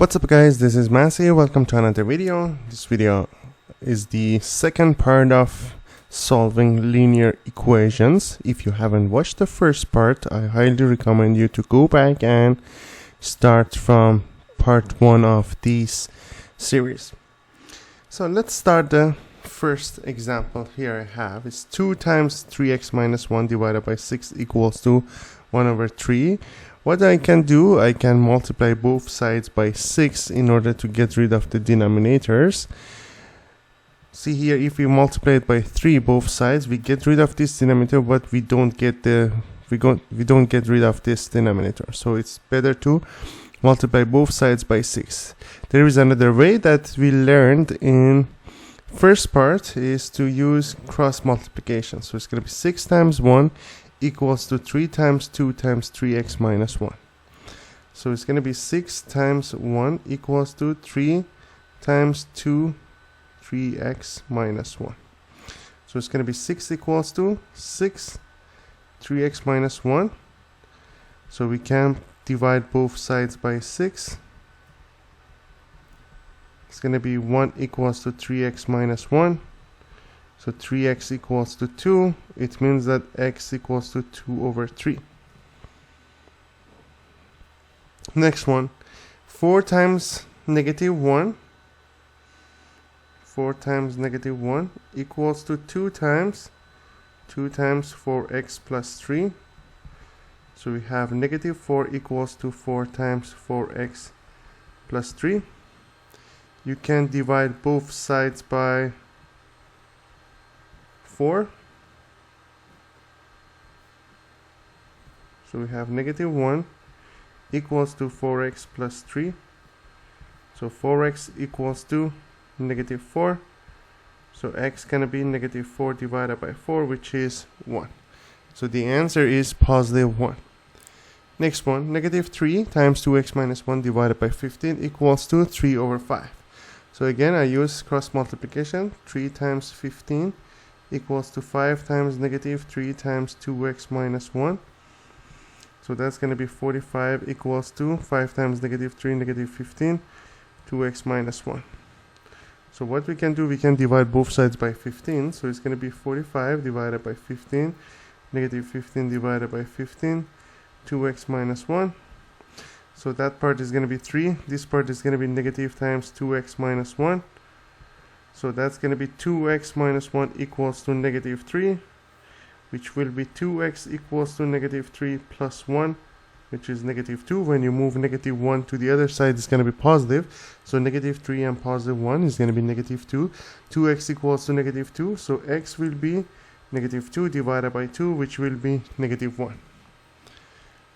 What's up guys, this is Massey. Welcome to another video. This video is the second part of solving linear equations. If you haven't watched the first part, I highly recommend you to go back and start from part 1 of this series. So let's start the first example. Here I have is 2 times 3x minus 1 divided by 6 equals to 1 over 3. What I can do, I can multiply both sides by 6 in order to get rid of the denominators. See here, if we multiply it by 3 both sides, we get rid of this denominator, but we don't get rid of this denominator. So it's better to multiply both sides by 6. There is another way that we learned in first part is to use cross multiplication. So it's going to be 6 times 1 equals to 3 times 2 times 3x minus 1. So it's going to be 6 times 1 equals to 3 times 2 3x minus 1. So it's going to be 6 equals to 6 3x minus 1. So we can divide both sides by 6. It's going to be 1 equals to 3x minus 1. So 3x equals to 2. It means that x equals to 2 over 3. Next one. 4 times negative 1. 4 times negative 1 equals to 2 times 4x plus 3. So we have negative 4 equals to 4 times 4x plus 3. You can divide both sides by 4. So we have negative 1 equals to 4x plus 3. So 4x equals to negative 4. So x gonna be negative 4 divided by 4, which is 1. So the answer is positive 1. Next one, negative 3 times 2x minus 1 divided by 15 equals to 3 over 5. So again, I use cross multiplication. 3 times 15 equals to 5 times negative 3 times 2x minus 1. So that's going to be 45 equals to 5 times negative 3 negative 15 2x minus 1. So what we can do, we can divide both sides by 15. So it's going to be 45 divided by 15 negative 15 divided by 15 2x minus 1. So that part is going to be 3. This part is going to be negative times 2x minus 1. So that's going to be 2x minus 1 equals to negative 3, which will be 2x equals to negative 3 plus 1, which is negative 2. When you move negative 1 to the other side, it's going to be positive. So negative 3 and positive 1 is going to be negative 2. 2x equals to negative 2. So x will be negative 2 divided by 2, which will be negative 1.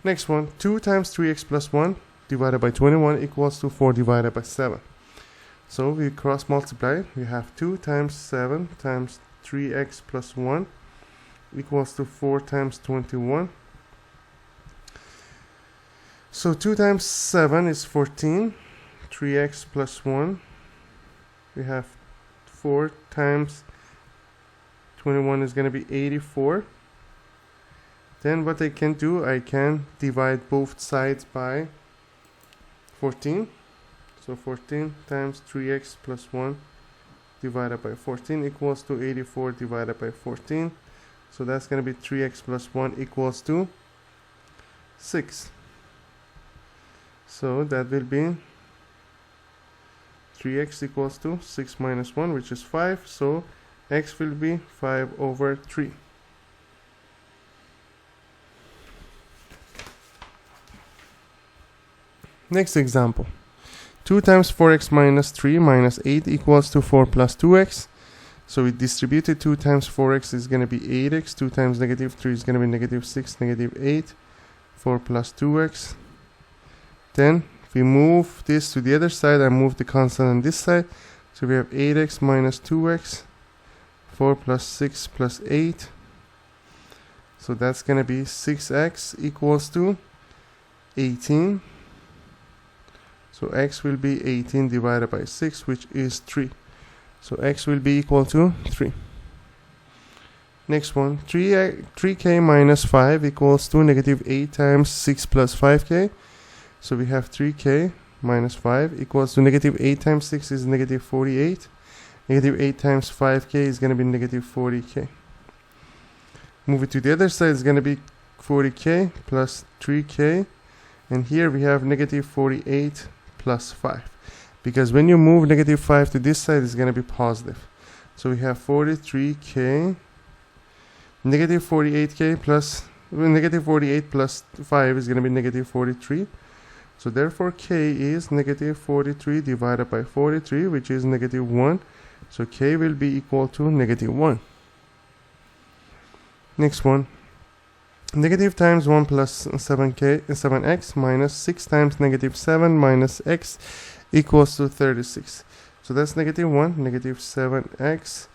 Next one, 2 times 3x plus 1 divided by 21 equals to 4 divided by 7. So we cross multiply. We have 2 times 7 times 3x plus 1 equals to 4 times 21. So 2 times 7 is 14. 3x plus 1. We have 4 times 21 is going to be 84. Then what I can do, I can divide both sides by 14. So 14 times 3x plus 1 divided by 14 equals to 84 divided by 14. So that's going to be 3x plus 1 equals to 6. So that will be 3x equals to 6 minus 1, which is 5. So x will be 5 over 3. Next example. 2 times 4x minus 3 minus 8 equals to 4 plus 2x. So we distributed 2 times 4x is going to be 8x. 2 times negative 3 is going to be negative 6, negative 8. 4 plus 2x. Then if we move this to the other side, I move the constant on this side. So we have 8x minus 2x. 4 plus 6 plus 8. So that's going to be 6x equals to 18. So x will be 18 divided by 6, which is 3. So x will be equal to 3. Next one, 3k minus 5 equals to negative 8 times 6 plus 5k. So we have 3k minus 5 equals to negative 8 times 6 is negative 48. Negative 8 times 5k is going to be negative 40k. Move it to the other side, it's going to be 40k plus 3k. And here we have negative 48 plus 5. Because when you move negative 5 to this side, it's going to be positive. So we have 43k, negative 48k plus, negative 48 plus 5 is going to be negative 43. So therefore k is negative 43 divided by 43, which is negative 1. So k will be equal to negative 1. Next one. Negative times 1 plus 7x minus 6 times negative 7 minus x equals to 36. So that's negative 1, negative 7x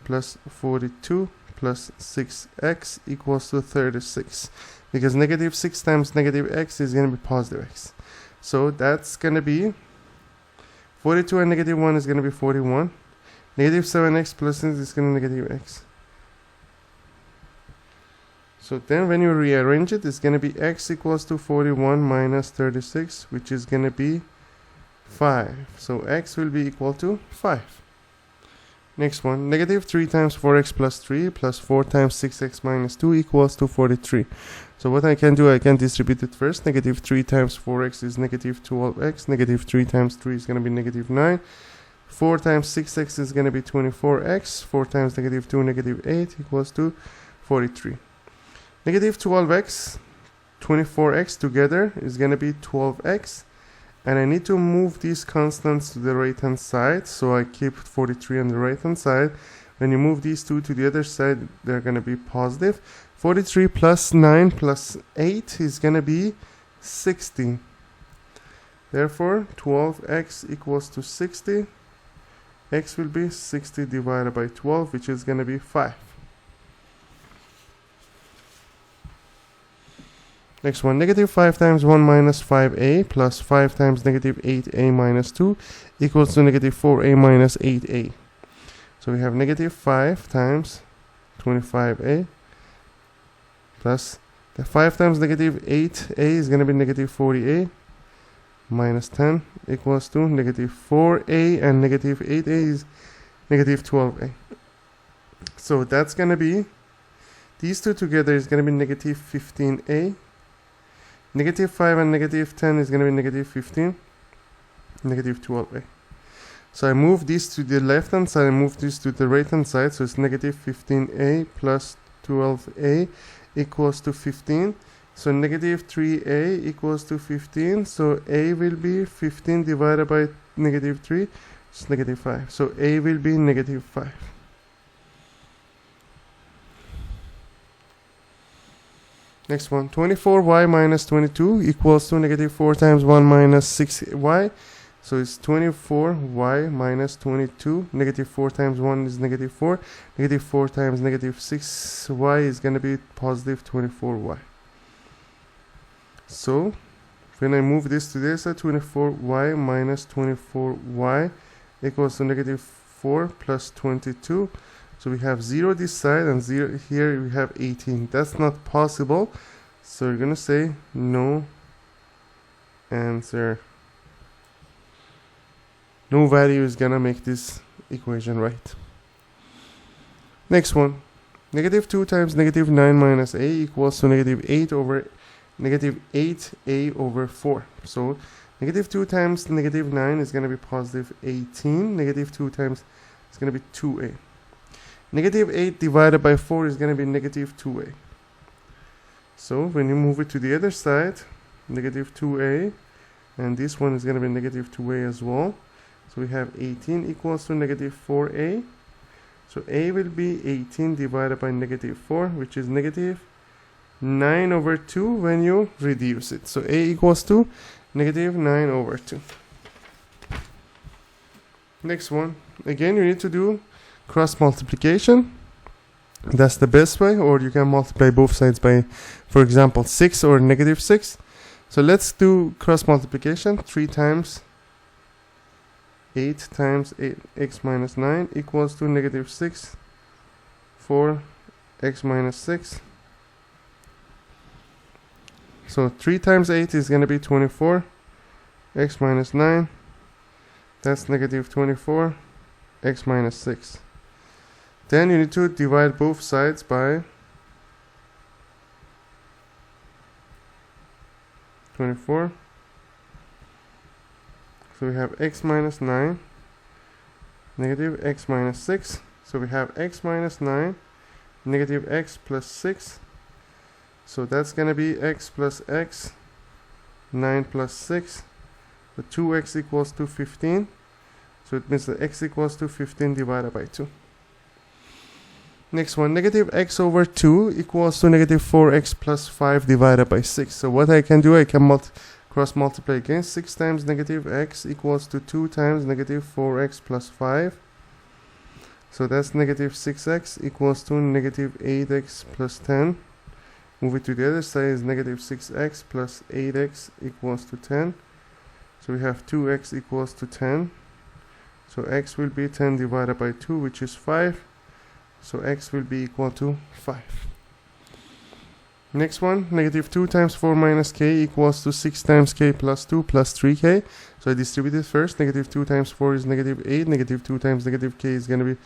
plus 42 plus 6x equals to 36. Because negative 6 times negative x is going to be positive x. So that's going to be 42 and negative 1 is going to be 41. Negative 7x plus 6 is going to be negative x. So then when you rearrange it, it's going to be x equals to 41 minus 36, which is going to be 5. So x will be equal to 5. Next one, negative 3 times 4x plus 3 plus 4 times 6x minus 2 equals to 43. So what I can do, I can distribute it first. Negative 3 times 4x is negative 12x. Negative 3 times 3 is going to be negative 9. 4 times 6x is going to be 24x. 4 times negative 2, negative 8 equals to 43. Negative 12x, 24x together is going to be 12x. And I need to move these constants to the right hand side. So I keep 43 on the right hand side. When you move these two to the other side, they're going to be positive. 43 plus 9 plus 8 is going to be 60. Therefore, 12x equals to 60. X will be 60 divided by 12, which is going to be 5. Next one, negative 5 times 1 minus 5a plus 5 times negative 8a minus 2 equals to negative 4a minus 8a. So we have negative 5 times 25a plus the 5 times negative 8a is going to be negative 40a minus 10 equals to negative 4a, and negative 8a is negative 12a. So that's going to be, these two together is going to be negative 15a. Negative 5 and negative 10 is going to be negative 15, negative 12a. So I move this to the left hand side, I move this to the right hand side, so it's negative 15a plus 12a equals to 15. So negative 3a equals to 15, so a will be 15 divided by negative 3, it's negative 5. So a will be negative 5. Next one, 24y minus 22 equals to negative 4 times 1 minus 6y. So it's 24y minus 22. Negative 4 times 1 is negative 4. Negative 4 times negative 6y is going to be positive 24y. So when I move this to this side, 24y minus 24y equals to negative 4 plus 22. So we have 0 this side and 0 here, we have 18. That's not possible. So we're going to say no answer. No value is going to make this equation right. Next one. Negative 2 times negative 9 minus a equals to negative 8 over negative 8a over 4. So negative 2 times negative 9 is going to be positive 18. Negative 2 times is going to be 2a. Negative 8 divided by 4 is going to be negative 2a. So when you move it to the other side, negative 2a, and this one is going to be negative 2a as well. So we have 18 equals to negative 4a. So a will be 18 divided by negative 4, which is negative 9 over 2 when you reduce it. So a equals to negative 9 over 2. Next one. Again, you need to do cross multiplication. That's the best way, or you can multiply both sides by, for example, 6 or negative 6. So let's do cross multiplication. 3 times 8 times 8x minus 9 equals to negative 6 for x minus 6. So 3 times 8 is going to be 24. x minus 9, that's negative 24, x minus 6. Then you need to divide both sides by 24. So we have x minus 9, negative x minus 6. So we have x minus 9, negative x plus 6. So that's going to be x plus x, 9 plus 6. So 2x equals to 15. So it means that x equals to 15 divided by 2. Next one, negative x over 2 equals to negative 4x plus 5 divided by 6. So what I can do, I can cross multiply again. 6 times negative x equals to 2 times negative 4x plus 5. So that's negative 6x equals to negative 8x plus 10. Move it to the other side is negative 6x plus 8x equals to 10. So we have 2x equals to 10. So x will be 10 divided by 2, which is 5. So x will be equal to 5. Next one, negative 2 times 4 minus k equals to 6 times k plus 2 plus 3k. So I distribute it first. Negative 2 times 4 is negative 8. Negative 2 times negative k is going to be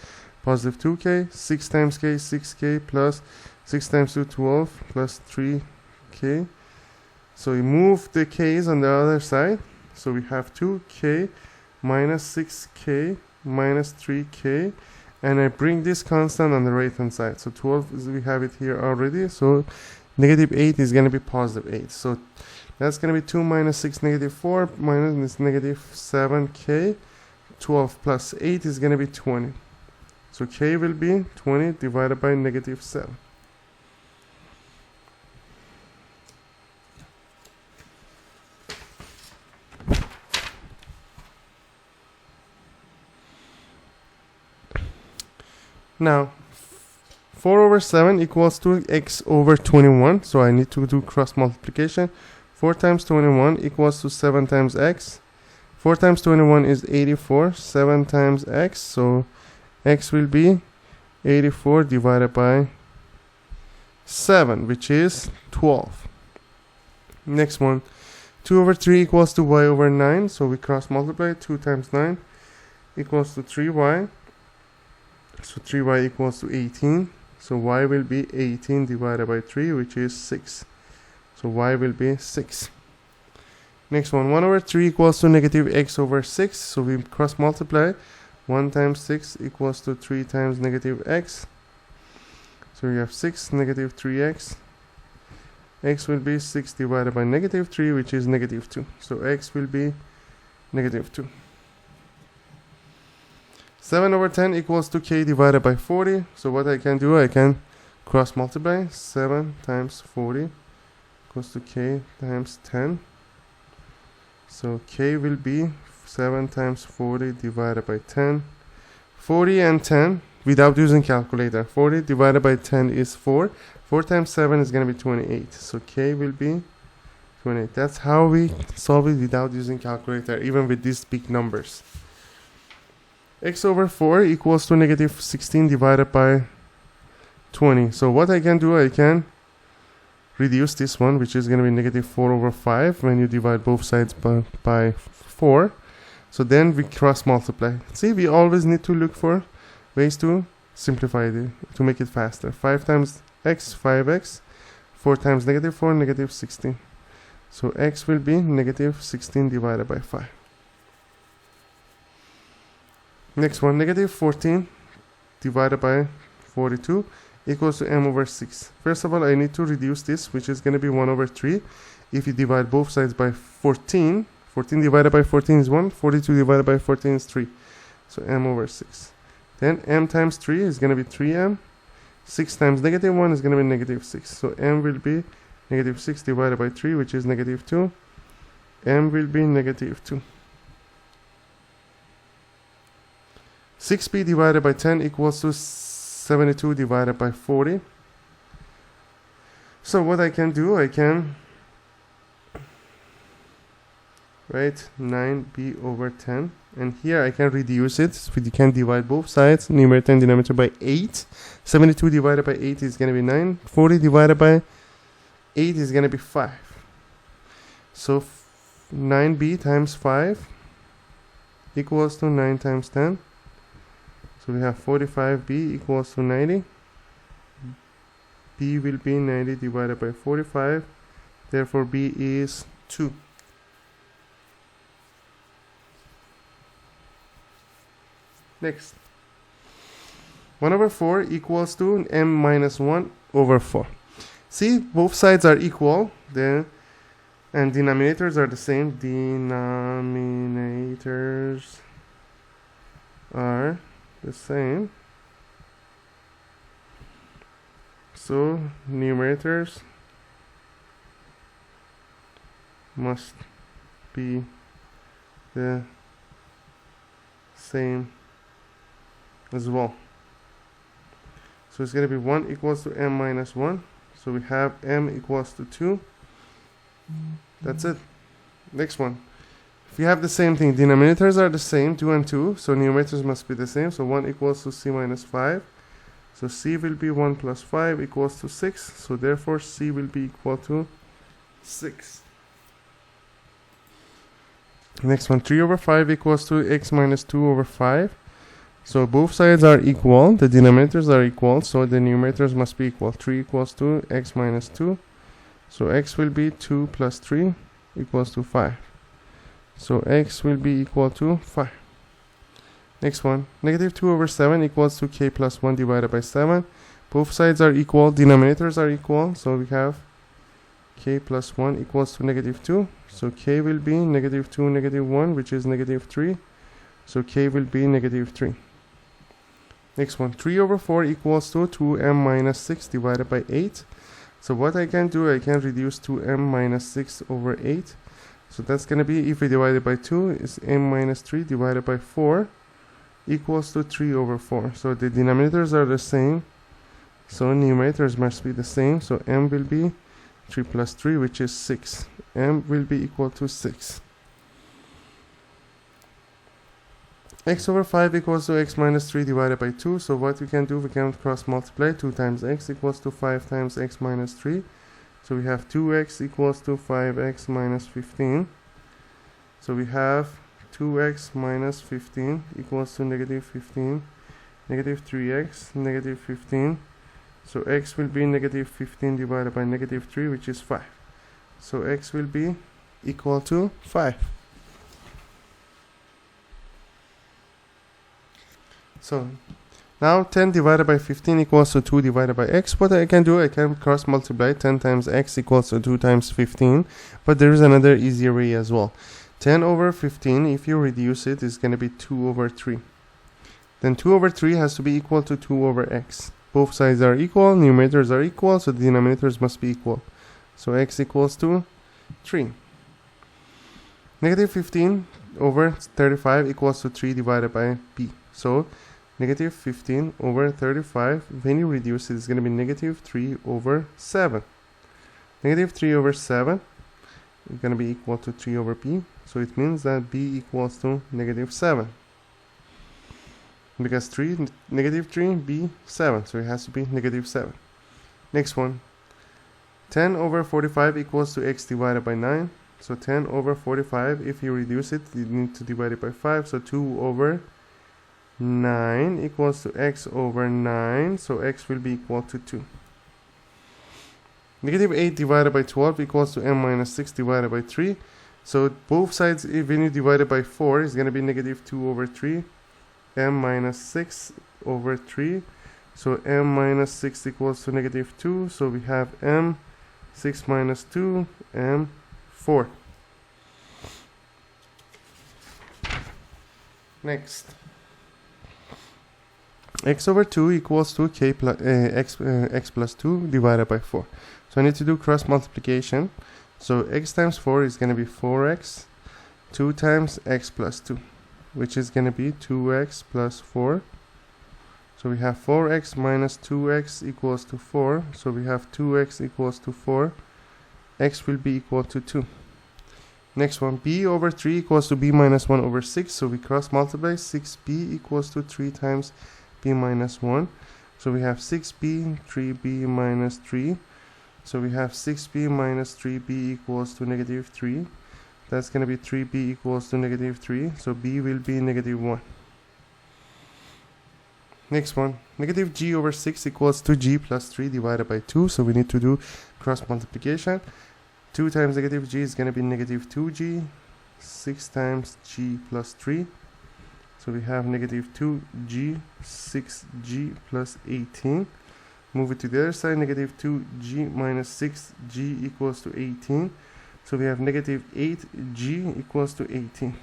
positive 2k. 6 times k, 6k plus 6 times 2, 12 plus 3k. So we move the k's on the other side. So we have 2k minus 6k minus 3k. And I bring this constant on the right hand side. So 12 is, we have it here already. So negative 8 is going to be positive 8. So that's going to be 2 minus 6, negative 4, minus this negative 7k. 12 plus 8 is going to be 20. So k will be 20 divided by negative 7. Now, 4 over 7 equals to x over 21. So I need to do cross multiplication. 4 times 21 equals to 7 times x. 4 times 21 is 84. 7 times x. So x will be 84 divided by 7, which is 12. Next one. 2 over 3 equals to y over 9. So we cross multiply. 2 times 9 equals to 3y. So 3y equals to 18. So y will be 18 divided by 3, which is 6. So y will be 6. Next one, 1 over 3 equals to negative x over 6. So we cross multiply. 1 times 6 equals to 3 times negative x. So we have 6 negative 3x. X will be 6 divided by negative 3, which is negative 2. So x will be negative 2. 7 over 10 equals to k divided by 40. So what I can do, I can cross multiply. 7 times 40 equals to k times 10. So k will be 7 times 40 divided by 10. 40 and 10 without using calculator. 40 divided by 10 is 4. 4 times 7 is going to be 28. So k will be 28. That's how we solve it without using calculator, even with these big numbers. X over 4 equals to negative 16 divided by 20. So what I can do, I can reduce this one, which is going to be negative 4 over 5 when you divide both sides by 4. So then we cross multiply. See, we always need to look for ways to simplify it, to make it faster. 5 times x, 5x. 4 times negative 4, negative 16. So x will be negative 16 divided by 5. Next one, negative 14 divided by 42 equals to m over 6. First of all, I need to reduce this, which is going to be 1 over 3. If you divide both sides by 14, 14 divided by 14 is 1, 42 divided by 14 is 3. So m over 6. Then m times 3 is going to be 3m. 6 times negative 1 is going to be negative 6. So m will be negative 6 divided by 3, which is negative 2. M will be negative 2. 6b divided by 10 equals to 72 divided by 40. So what I can do, I can write 9b over 10. And here I can reduce it. So you can divide both sides, numerator and denominator, by 8. 72 divided by 8 is going to be 9. 40 divided by 8 is going to be 5. So 9b times 5 equals to 9 times 10. So we have 45b equals to 90. B will be 90 divided by 45. Therefore, B is 2. Next. 1 over 4 equals to m minus 1 over 4. See, both sides are equal. Then, and denominators are the same. Denominators are the same. So, numerators must be the same as well. So it's going to be 1 equals to m minus 1. So we have m equals to 2. That's it. Next one. If we have the same thing, denominators are the same, 2 and 2. So numerators must be the same. So 1 equals to c minus 5. So c will be 1 plus 5 equals to 6. So therefore c will be equal to 6. Next one, 3 over 5 equals to x minus 2 over 5. So both sides are equal, the denominators are equal, so the numerators must be equal. 3 equals to x minus 2. So x will be 2 plus 3 equals to 5. So x will be equal to 5. Next one, negative 2 over 7 equals to k plus 1 divided by 7. Both sides are equal, denominators are equal, so we have k plus 1 equals to negative 2. So k will be negative 2, negative 1, which is negative 3. So k will be negative 3. Next one, 3 over 4 equals to 2m minus 6 divided by 8. So what I can do, I can reduce 2m minus 6 over 8. So that's going to be, if we divide it by 2, is m minus 3 divided by 4 equals to 3 over 4. So the denominators are the same. So numerators must be the same. So m will be 3 plus 3, which is 6. M will be equal to 6. X over 5 equals to x minus 3 divided by 2. So what we can do, we can cross multiply. 2 times x equals to 5 times x minus 3. So we have 2x equals to 5x minus 15. So we have 2x minus 15 equals to negative 15. Negative 3x, negative 15. So x will be negative 15 divided by negative 3, which is 5. So x will be equal to 5. So now 10 divided by 15 equals to 2 divided by x. What I can do, I can cross multiply. 10 times x equals to 2 times 15. But there is another easier way as well. 10 over 15, if you reduce it, is going to be 2 over 3. Then 2 over 3 has to be equal to 2 over x. Both sides are equal, numerators are equal, so the denominators must be equal. So x equals to 3. Negative 15 over 35 equals to 3 divided by b. So negative 15 over 35, when you reduce it, it's going to be negative 3 over 7. Negative 3 over 7 is going to be equal to 3 over b. So it means that b equals to negative 7. Because 3, negative 3, b, 7. So it has to be negative 7. Next one. 10 over 45 equals to x divided by 9. So 10 over 45, if you reduce it, you need to divide it by 5. So 2 over 9 equals to x over 9. So x will be equal to 2. Negative 8 divided by 12 equals to m minus 6 divided by 3. So both sides, when you divide it by 4, is going to be negative 2 over 3. M minus 6 over 3. So m minus 6 equals to negative 2. So we have m 6 minus 2, m 4. Next. X over 2 equals to k plus, x plus 2 divided by 4. So I need to do cross multiplication. So x times 4 is going to be 4x. 2 times x plus 2. Which is going to be 2x plus 4. So we have 4x minus 2x equals to 4. So we have 2x equals to 4. X will be equal to 2. Next one, b over 3 equals to b minus 1 over 6. So we cross multiply. 6b equals to 3 times b minus 1. So we have 6b, 3b minus 3. So we have 6b minus 3b equals to negative 3. That's going to be 3b equals to negative 3. So b will be negative 1. Next one, negative g over 6 equals to g plus 3 divided by 2. So we need to do cross multiplication. 2 times negative g is going to be negative 2g. 6 times g plus 3. So we have negative 2g, 6g plus 18. Move it to the other side, negative 2g minus 6g equals to 18. So we have negative 8g equals to 18.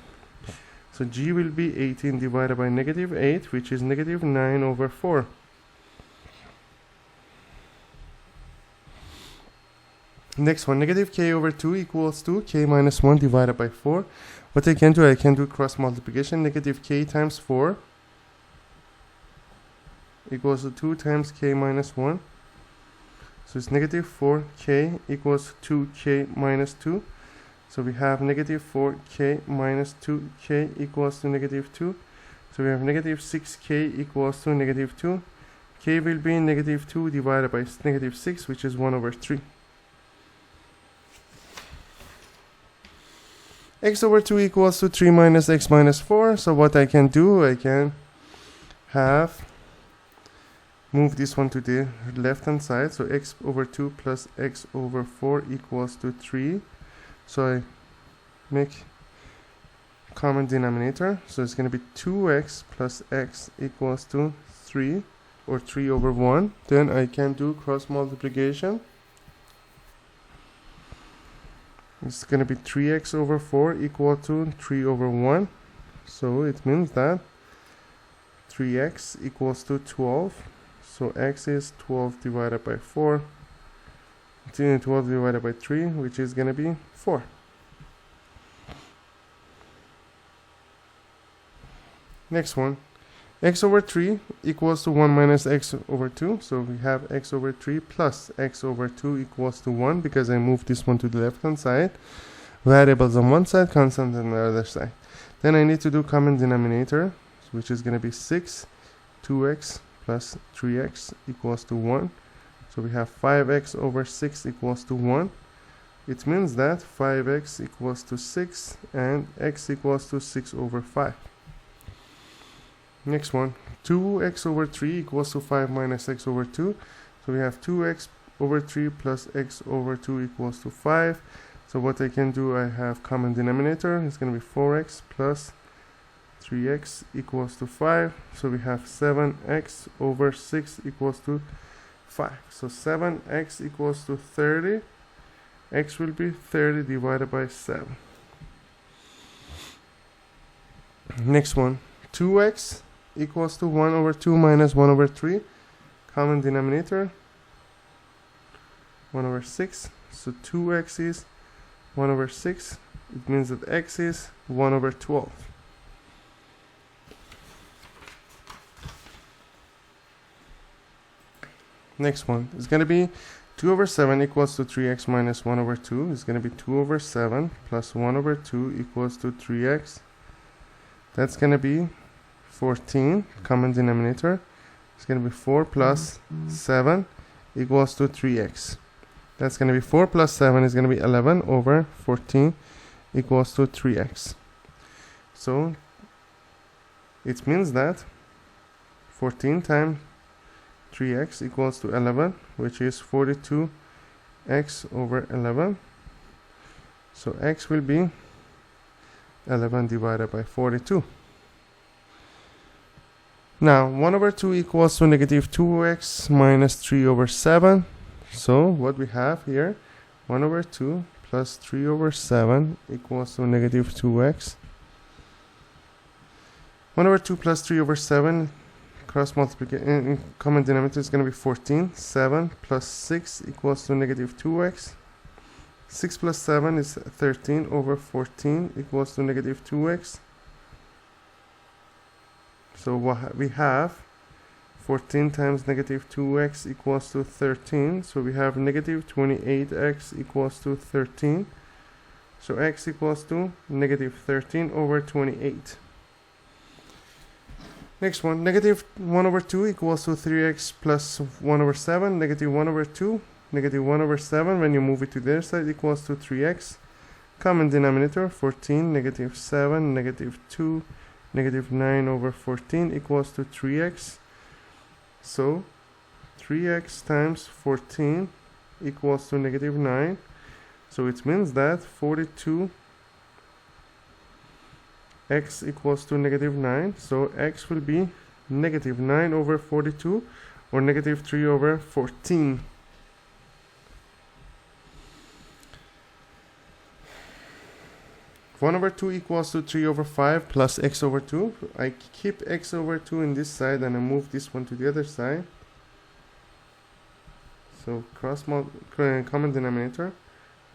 So g will be 18 divided by negative 8, which is negative 9 over 4. Next one, negative k over 2 equals to k minus 1 divided by 4. What I can do cross multiplication. Negative k times 4 equals to 2 times k minus 1. So it's negative 4k equals to 2k minus 2. So we have negative 4k minus 2k equals to negative 2. So we have negative 6k equals to negative 2. K will be negative 2 divided by negative 6, which is 1 over 3. X over 2 equals to 3 minus x minus 4. So what I can do, I can move this one to the left hand side. So x over 2 plus x over 4 equals to 3. So I make common denominator. So it's going to be 2x plus x equals to 3, or 3 over 1. Then I can do cross multiplication. It's going to be 3x over 4 equal to 3 over 1. So it means that 3x equals to 12. So x is 12 divided by 4. 12 divided by 3, which is going to be 4. Next one. X over 3 equals to 1 minus x over 2. So we have x over 3 plus x over 2 equals to 1, because I moved this one to the left hand side. Variables on one side, constant on the other side. Then I need to do common denominator, which is going to be 6. 2x plus 3x equals to 1. So we have 5x over 6 equals to 1. It means that 5x equals to 6 and x equals to 6 over 5. Next one, 2x over 3 equals to 5 minus x over 2. So we have 2x over 3 plus x over 2 equals to 5. So what I can do, I have common denominator. It's going to be 4x plus 3x equals to 5. So we have 7x over 6 equals to 5. So 7x equals to 30. X will be 30 divided by 7. Next one, 2x equals to 1 over 2 minus 1 over 3. Common denominator, 1 over 6. So 2x is 1 over 6. It means that x is 1 over 12. Next one is going to be 2 over 7 equals to 3x minus 1 over 2. It's going to be 2 over 7 plus 1 over 2 equals to 3x. That's going to be 14, common denominator. It's going to be 4 plus 7 equals to 3x. That's going to be 4 plus 7 is going to be 11 over 14 equals to 3x. So it means that 14 times 3x equals to 11, which is 42x over 11. So x will be 11 divided by 42. Now 1 over 2 equals to negative 2x minus 3 over 7. So what we have here, 1 over 2 plus 3 over 7 equals to negative 2x. 1 over 2 plus 3 over 7, cross multiplication, common denominator is going to be 14. 7 plus 6 equals to negative 2x. 6 plus 7 is 13 over 14 equals to negative 2x. So we have 14 times negative 2x equals to 13. So we have negative 28x equals to 13. So x equals to negative 13 over 28. Next one, negative 1 over 2 equals to 3x plus 1 over 7. Negative 1 over 2, negative 1 over 7, when you move it to the other side, equals to 3x. Common denominator, 14, negative 7, negative 2, negative 9 over 14 equals to 3x. So 3x times 14 equals to negative 9. So it means that 42x equals to negative 9. So x will be negative 9 over 42 or negative 3 over 14. One over 2 equals to 3 over 5 plus x over 2. I keep x over 2 in this side and I move this one to the other side. So common denominator,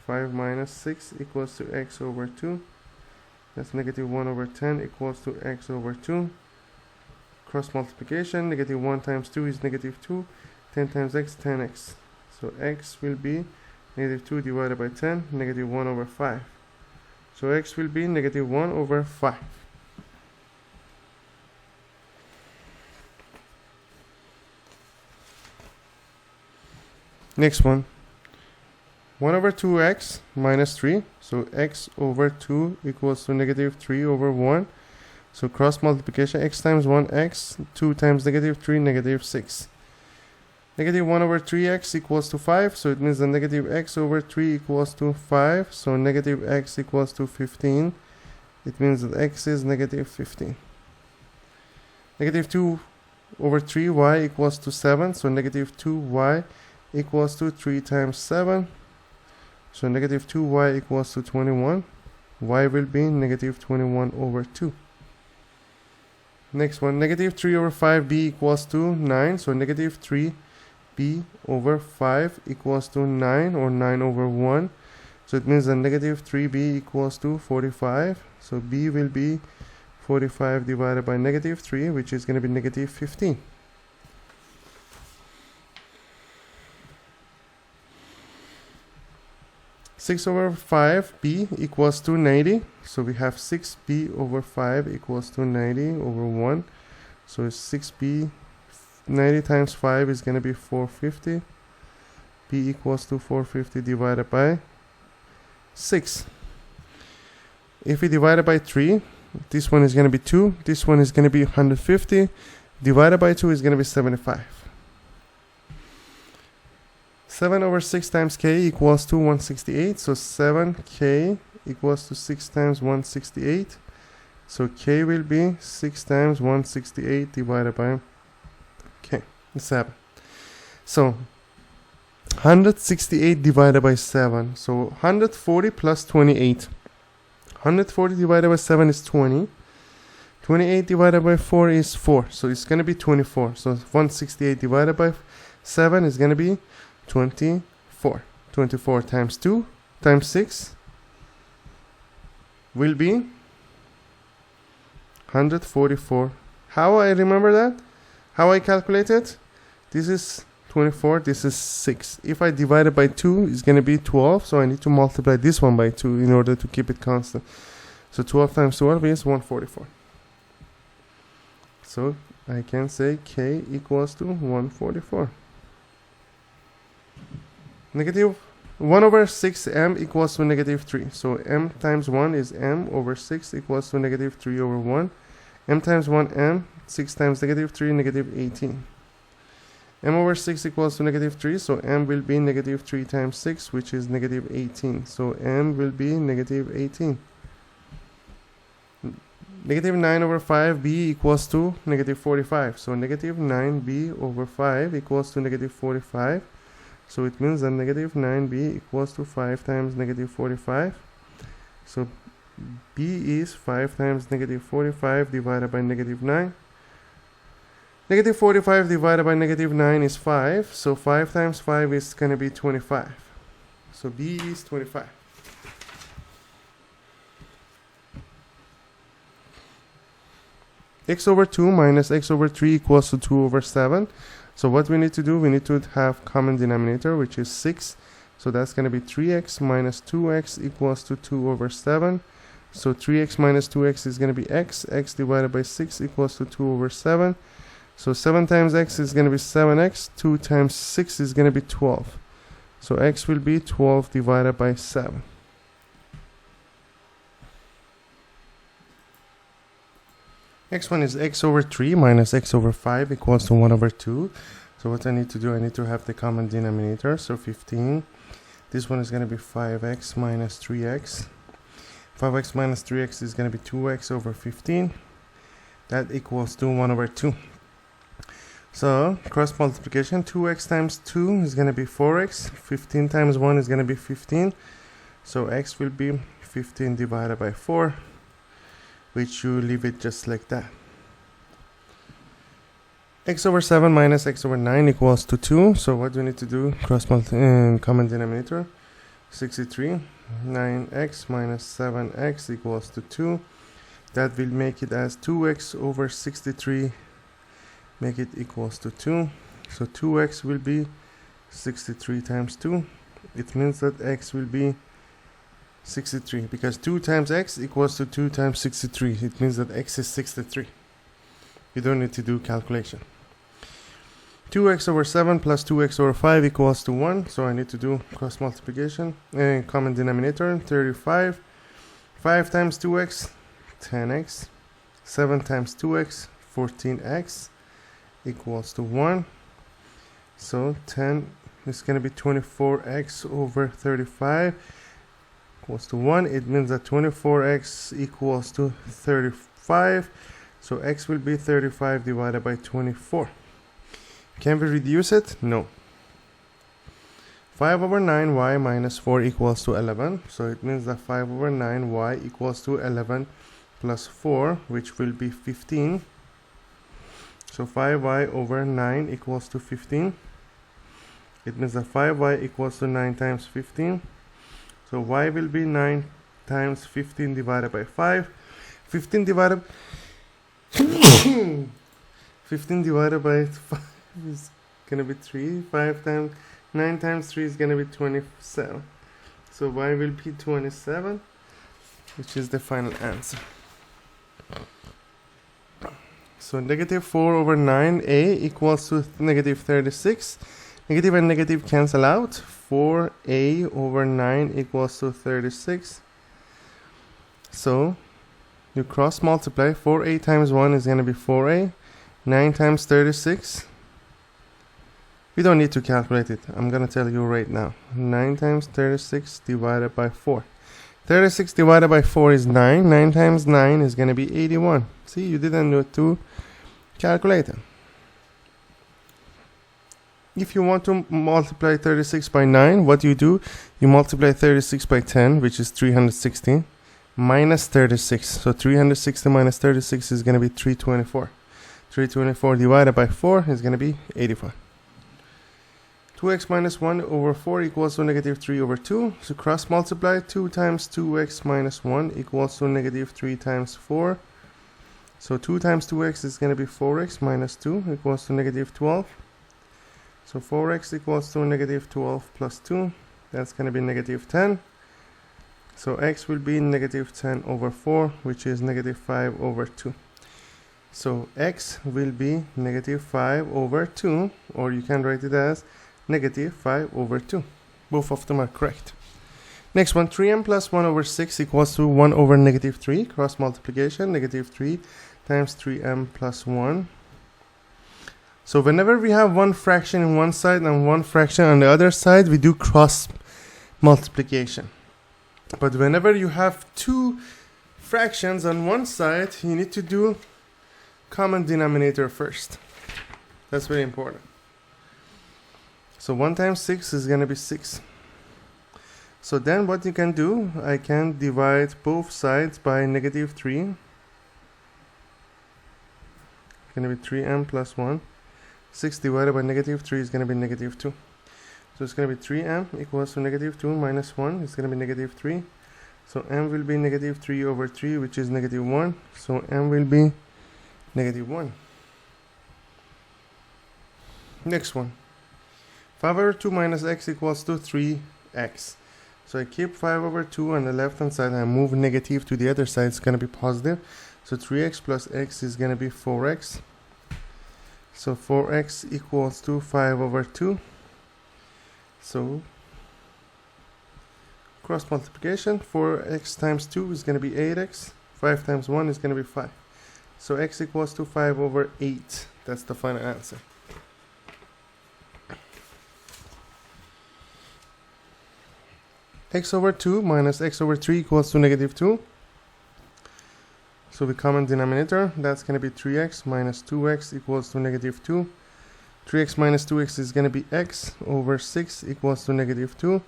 5 minus 6 equals to x over 2. That's negative 1 over 10 equals to x over 2. Cross multiplication, negative 1 times 2 is negative 2. 10 times x, 10x. So x will be negative 2 divided by 10, negative 1 over 5. So x will be negative 1 over 5. Next one. 1 over 2x minus 3. So x over 2 equals to negative 3 over 1. So cross multiplication, x times 1x, 2 times negative 3, negative 6. Negative 1 over 3x equals to 5, so it means the negative x over 3 equals to 5, so negative x equals to 15. It means that x is negative 15. Negative 2 over 3y equals to 7, so negative 2y equals to 3 times 7. So negative 2y equals to 21. Y will be negative 21 over 2. Next one, negative 3 over 5b equals to 9, so negative 3b over 5 equals to 9 or 9 over 1. So it means that negative 3b equals to 45. So b will be 45 divided by negative 3, which is going to be negative 15. Six over 5b equals to 90. So we have 6b over 5 equals to 90 over 1. So 6b, 90 times 5 is going to be 450. b equals to 450 divided by 6. If we divide it by 3, this one is going to be 2. This one is going to be 150. Divided by 2 is going to be 75. 7 over 6 times k equals to 168. So 7k equals to 6 times 168. So k will be 6 times 168 divided by k, 7. So 168 divided by 7. So 140 plus 28. 140 divided by 7 is 20. 28 divided by 4 is 4. So it's going to be 24. So 168 divided by 7 is going to be 24. 24 times 2 times 6 will be 144. How I remember that? How I calculate it? This is 24, this is 6. If I divide it by 2, it's going to be 12. So I need to multiply this one by 2 in order to keep it constant. So 12 times 12 is 144. So I can say k equals to 144. Negative 1 over 6m equals to negative 3. So m times 1 is m over 6 equals to negative 3 over 1. M times 1 m, 6 times negative 3, negative 18. M over 6 equals to negative 3. So m will be negative 3 times 6, which is negative 18. So m will be negative 18. Negative 9 over 5b equals to negative 45. So negative 9b over 5 equals to negative 45. So it means that negative 9b equals to 5 times negative 45. So b is 5 times negative 45 divided by negative 9. Negative 45 divided by negative 9 is 5. So 5 times 5 is going to be 25. So b is 25. X over 2 minus x over 3 equals to 2 over 7. So what we need to do, we need to have common denominator, which is 6. So that's going to be 3x minus 2x equals to 2 over 7. So 3x minus 2x is going to be x. X divided by 6 equals to 2 over 7. So 7 times x is going to be 7x. 2 times 6 is going to be 12. So x will be 12 divided by 7. Next one is x over 3 minus x over 5 equals to 1 over 2. So what I need to do, I need to have the common denominator. So 15. This one is going to be 5x minus 3x. 5x minus 3x is going to be 2x over 15. That equals to 1 over 2. So cross multiplication, 2x times 2 is going to be 4x. 15 times 1 is going to be 15. So x will be 15 divided by 4, which you leave it just like that. X over 7 minus x over 9 equals to 2. So what do we need to do? Cross multiply common denominator. 63. 9x minus 7x equals to 2. That will make it as 2x over 63. Make it equals to 2. So 2x will be 63 times 2. It means that x will be 63, because 2 times x equals to 2 times 63. It means that x is 63. You don't need to do calculation. 2x over 7 plus 2x over 5 equals to 1. So I need to do cross multiplication and common denominator. 35. 5 times 2x, 10x. 7 times 2x, 14x equals to 1. So 10 is going to be 24x over 35 equals to 1. It means that 24x equals to 35. So x will be 35 divided by 24. Can we reduce it? No. 5 over 9y minus 4 equals to 11. So it means that 5 over 9y equals to 11 plus 4, which will be 15. So 5y over 9 equals to 15. It means that 5y equals to 9 times 15. So y will be 9 times 15 divided by 5. 15 divided 15 divided by 5 is going to be 3. 5 times 9 times 3 is going to be 27. So y will be 27, which is the final answer. So negative 4 over 9a equals to negative 36. Negative and negative cancel out. 4a over 9 equals to 36. So you cross multiply. 4a times 1 is going to be 4a. 9 times 36. We don't need to calculate it. I'm going to tell you right now. 9 times 36 divided by 4. 36 divided by 4 is 9. 9 times 9 is going to be 81. See, you didn't need to calculate it. If you want to multiply 36 by 9, what you do? You multiply 36 by 10, which is 360, minus 36. So 360 minus 36 is going to be 324. 324 divided by 4 is going to be 85. 2x minus 1 over 4 equals to negative 3 over 2. So cross multiply. 2 times 2x minus 1 equals to negative 3 times 4. So 2 times 2x is going to be 4x minus 2 equals to negative 12. So 4x equals to negative 12 plus 2. That's going to be negative 10. So x will be negative 10 over 4, which is negative 5 over 2. So x will be negative 5 over 2, or you can write it as negative 5 over 2. Both of them are correct. Next one, 3m plus 1 over 6 equals to 1 over negative 3. Cross multiplication, negative 3 times 3m plus 1. So whenever we have one fraction in one side and one fraction on the other side, we do cross multiplication. But whenever you have two fractions on one side, you need to do common denominator first. That's very important. So 1 times 6 is going to be 6. So then what you can do, I can divide both sides by negative 3. It's going to be 3m plus 1. 6 divided by negative 3 is going to be negative 2. So it's going to be 3m equals to negative 2 minus 1. It's going to be negative 3. So m will be negative 3 over 3, which is negative 1. So m will be negative 1. Next one. 5 over 2 minus x equals to 3x. So I keep 5 over 2 on the left hand side and I move negative to the other side. It's going to be positive. So 3x plus x is going to be 4x. So 4x equals to 5 over 2. So cross multiplication, 4x times 2 is going to be 8x. 5 times 1 is going to be 5. So x equals to 5 over 8. That's the final answer. X over 2 minus x over 3 equals to negative 2. So the common denominator, that's going to be 3x minus 2x equals to negative 2. 3x minus 2x is going to be x over 6 equals to negative 2.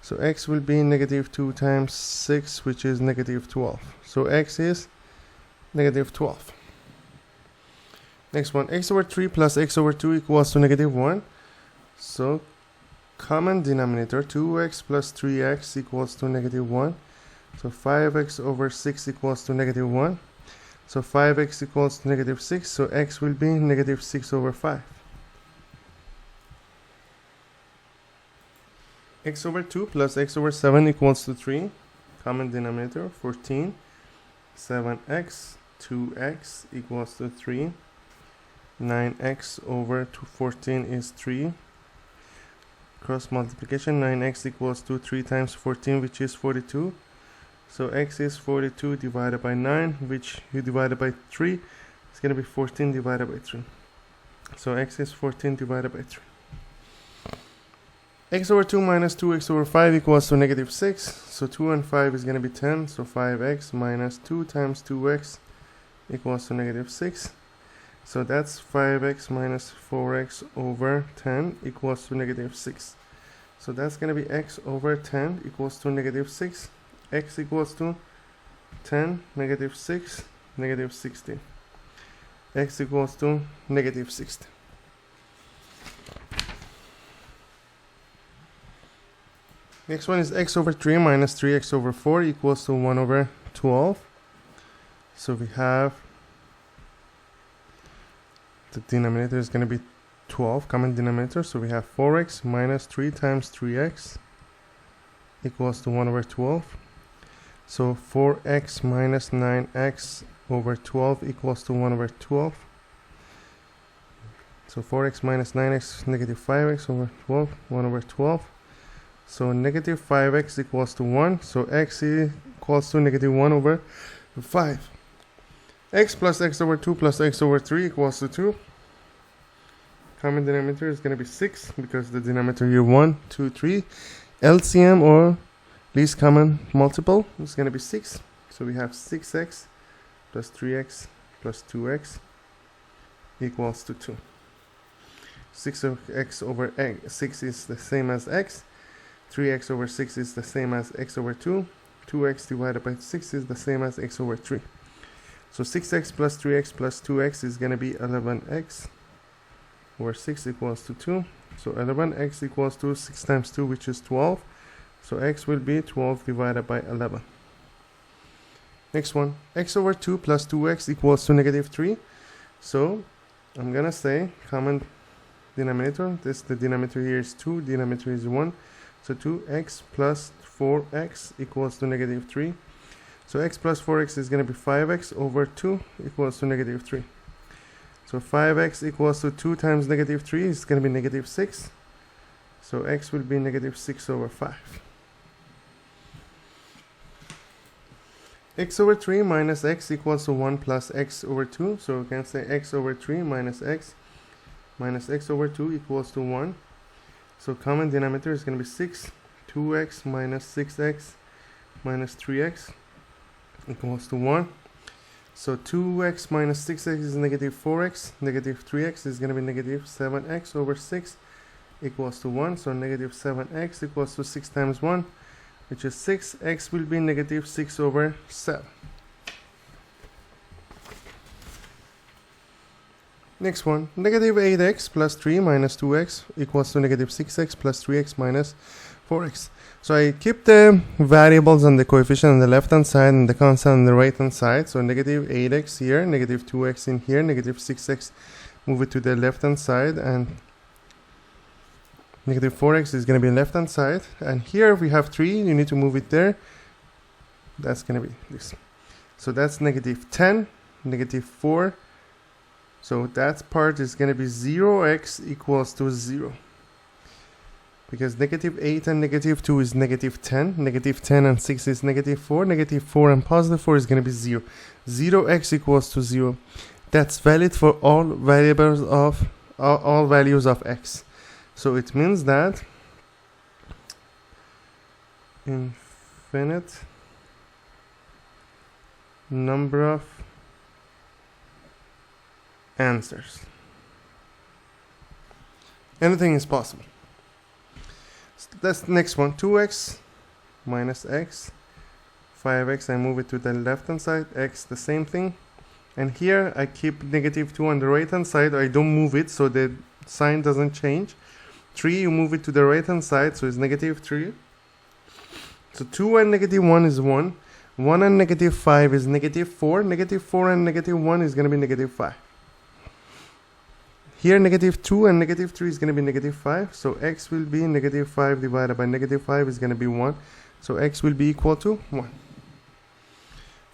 So x will be negative 2 times 6, which is negative 12. So x is negative 12. Next one, x over 3 plus x over 2 equals to negative 1. So common denominator, 2x plus 3x equals to negative 1. So 5x over 6 equals to negative 1. So 5x equals to negative 6. So x will be negative 6 over 5. X over 2 plus x over 7 equals to 3. Common denominator, 14. 7x, 2x equals to 3. 9x over 14 is 3. Cross multiplication, 9x equals to 3 times 14, which is 42. So x is 42 divided by 9, which you divided by 3. It's going to be 14 divided by 3. So x is 14 divided by 3. X over 2 minus 2x over 5 equals to negative 6. So 2 and 5 is going to be 10. So 5x minus 2 times 2x equals to negative 6. So that's 5x minus 4x over 10 equals to negative 6. So that's going to be x over 10 equals to negative 6. X equals to 10, negative 6, negative 16. X equals to negative 60. Next one is x over 3 minus 3x over 4 equals to 1 over 12. So we have the denominator is going to be 12, common denominator. So we have 4x minus 3 times 3x equals to 1 over 12. So 4x minus 9x over 12 equals to 1 over 12. So 4x minus 9x, negative 5x over 12, 1 over 12. So negative 5x equals to 1. So x equals to negative 1 over 5. X plus x over 2 plus x over 3 equals to 2. Common denominator is going to be 6 because the denominator here 1, 2, 3. LCM or least common multiple is going to be 6. So we have 6x plus 3x plus 2x equals to 2. 6x over 6 is the same as x. 3x over 6 is the same as x over 2. 2x divided by 6 is the same as x over 3. So 6x plus 3x plus 2x is going to be 11x over 6 equals to 2. So 11x equals to 6 times 2, which is 12. So x will be 12 divided by 11. Next one, x over 2 plus 2x equals to negative 3. So I'm going to say common denominator. The denominator here is 2, denominator is 1. So 2x plus 4x equals to negative 3. So x plus 4x is going to be 5x over 2 equals to negative 3. So 5x equals to 2 times negative 3 is going to be negative 6. So x will be negative 6 over 5. X over 3 minus x equals to 1 plus x over 2. So we can say x over 3 minus x over 2 equals to 1. So common denominator is going to be 6. 2x minus 6x minus 3x equals to 1. So 2x minus 6x is negative 4x. Negative 3x is going to be negative 7x over 6 equals to 1. So negative 7x equals to 6 times 1, which is 6. X will be negative 6 over 7. Next one, negative 8x plus 3 minus 2x equals to negative 6x plus 3x minus 4x. So I keep the variables and the coefficient on the left hand side and the constant on the right hand side. So negative 8x here, negative 2x in here, negative 6x, move it to the left hand side, and negative 4x is going to be left hand side. And here we have 3, you need to move it there. That's going to be this. So that's negative 10, negative 4. So that part is going to be 0x equals to 0. because negative 8 and negative 2 is negative 10, negative 10 and 6 is negative 4, negative 4 and positive 4 is going to be 0. 0x equals to 0. That's valid for all variables of all values of x. So it means that infinite number of answers. Anything is possible. So that's the next one. 2x minus x, 5x, I move it to the left hand side, x the same thing. And here I keep negative 2 on the right hand side. I don't move it, so the sign doesn't change. 3, you move it to the right hand side, so it's negative 3. So 2 and negative 1 is 1. 1 and negative 5 is negative 4. Negative 4 and negative 1 is going to be negative 5. Here negative 2 and negative 3 is going to be negative 5. So x will be negative 5 divided by negative 5 is going to be 1. So x will be equal to 1.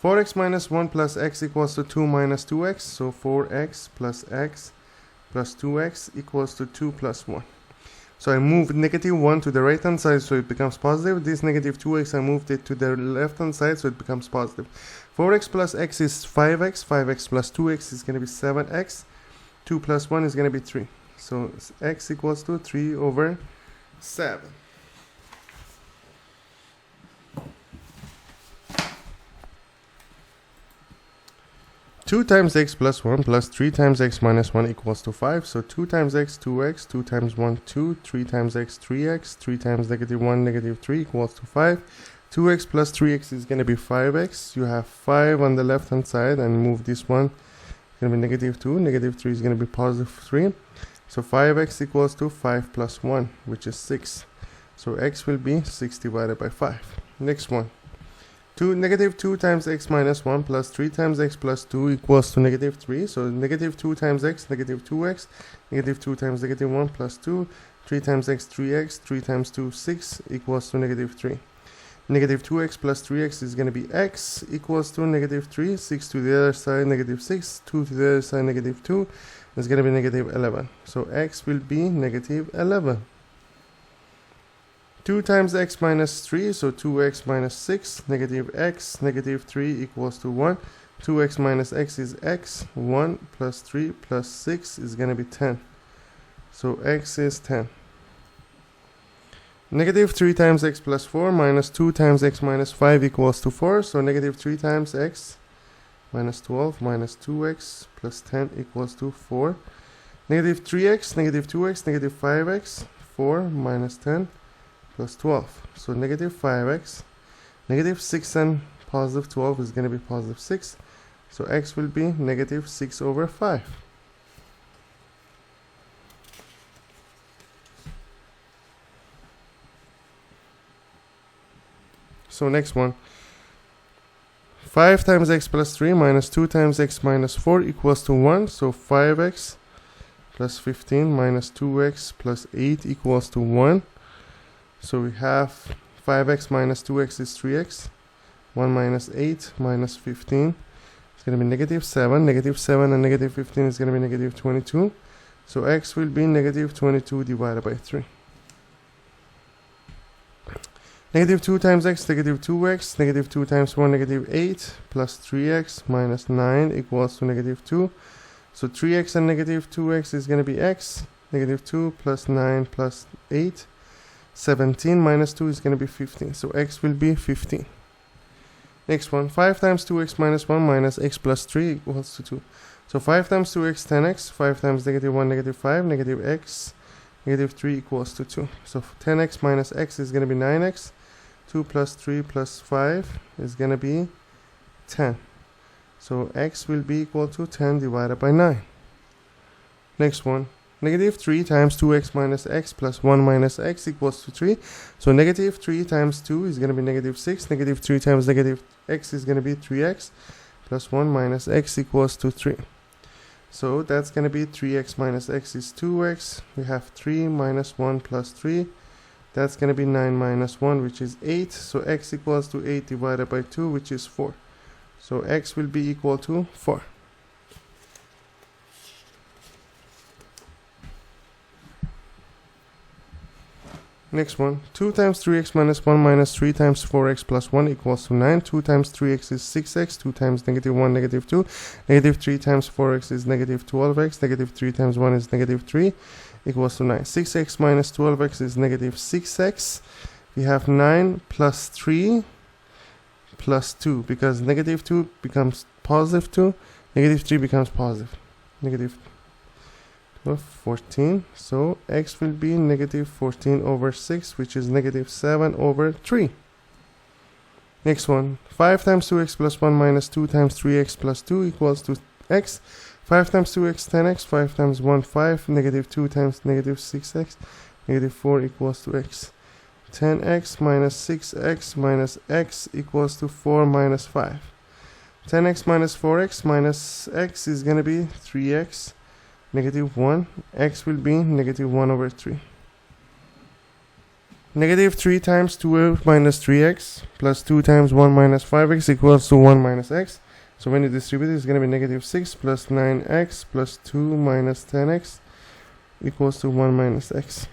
4x minus 1 plus x equals to 2 minus 2x. So 4x plus x plus 2x equals to 2 plus 1. So I moved negative 1 to the right hand side, so it becomes positive. This negative 2x, I moved it to the left hand side, so it becomes positive. 4x plus x is 5x. 5x plus 2x is going to be 7x. 2 plus 1 is going to be 3. So x equals to 3 over 7. 2 times x plus 1 plus 3 times x minus 1 equals to 5. So 2 times x, 2x, 2 times 1, 2, 3 times x, 3x, 3 times negative 1, negative 3 equals to 5. 2x plus 3x is going to be 5x. You have 5 on the left hand side and move this one. It's going to be negative 2. Negative 3 is going to be positive 3. So 5x equals to 5 plus 1, which is 6. So x will be 6 divided by 5. Next one. Negative 2 times x minus 1 plus 3 times x plus 2 equals to negative 3. So negative 2 times x, negative 2x. Negative 2 times negative 1 plus 2. 3 times x, 3x. 3 times 2, 6 equals to negative 3. Negative 2x plus 3x is going to be x equals to negative 3. 6 to the other side, negative 6. 2 to the other side, negative 2. It's going to be negative 11. So x will be negative 11. 2 times x minus 3, so 2x minus 6, negative x, negative 3 equals to 1. 2x minus x is x, 1 plus 3 plus 6 is going to be 10. So x is 10. Negative 3 times x plus 4 minus 2 times x minus 5 equals to 4. So negative 3 times x minus 12 minus 2x plus 10 equals to 4. Negative 3x, negative 2x, negative 5x, 4 minus 10. Plus 12. So negative 5x, negative 6 and positive 12 is going to be positive 6. So x will be negative 6 over 5. So next one. 5 times x plus 3 minus 2 times x minus 4 equals to 1. So 5x plus 15 minus 2x plus 8 equals to 1. So we have 5x minus 2x is 3x. 1 minus 8 minus 15. It's going to be negative 7. Negative 7 and negative 15 is going to be negative 22. So x will be negative 22 divided by 3. Negative 2 times x, negative 2x. Negative 2 times 1, negative 8. Plus 3x minus 9 equals to negative 2. So 3x and negative 2x is going to be x. Negative 2 plus 9 plus 8. 17 minus 2 is going to be 15. So x will be 15. Next one. 5 times 2x minus 1 minus x plus 3 equals to 2. So 5 times 2x, 10x. 5 times negative 1, negative 5. Negative x, negative 3 equals to 2. So 10x minus x is going to be 9x. 2 plus 3 plus 5 is going to be 10. So x will be equal to 10 divided by 9. Next one. Negative 3 times 2x minus x plus 1 minus x equals to 3. So negative 3 times 2 is going to be negative 6. Negative 3 times negative x is going to be 3x. Plus 1 minus x equals to 3. So that's going to be 3x minus x is 2x. We have 3 minus 1 plus 3. That's going to be 9 minus 1, which is 8. So x equals to 8 divided by 2, which is 4. So x will be equal to 4. Next one, 2 times 3x minus 1 minus 3 times 4x plus 1 equals to 9. 2 times 3x is 6x. 2 times negative 1, negative 2. Negative 3 times 4x is negative 12x. Negative 3 times 1 is negative 3 equals to 9. 6x minus 12x is negative 6x. We have 9 plus 3 plus 2, because negative 2 becomes positive 2. Negative 3 becomes positive. Negative 14, so x will be negative 14 over 6, which is negative 7 over 3. Next one, 5 times 2x plus 1 minus 2 times 3x plus 2 equals to x. 5 times 2x 10x, 5 times 1 5, negative 2 times negative 6x, negative 4 equals to x. 10x minus 6x minus x equals to 4 minus 5. 10x minus 4x minus x is going to be 3x. Negative 1, x will be negative 1 over 3. Negative 3 times 2 minus 3x plus 2 times 1 minus 5x equals to 1 minus x. So when you distribute it, it's going to be negative 6 plus 9x plus 2 minus 10x equals to 1 minus x.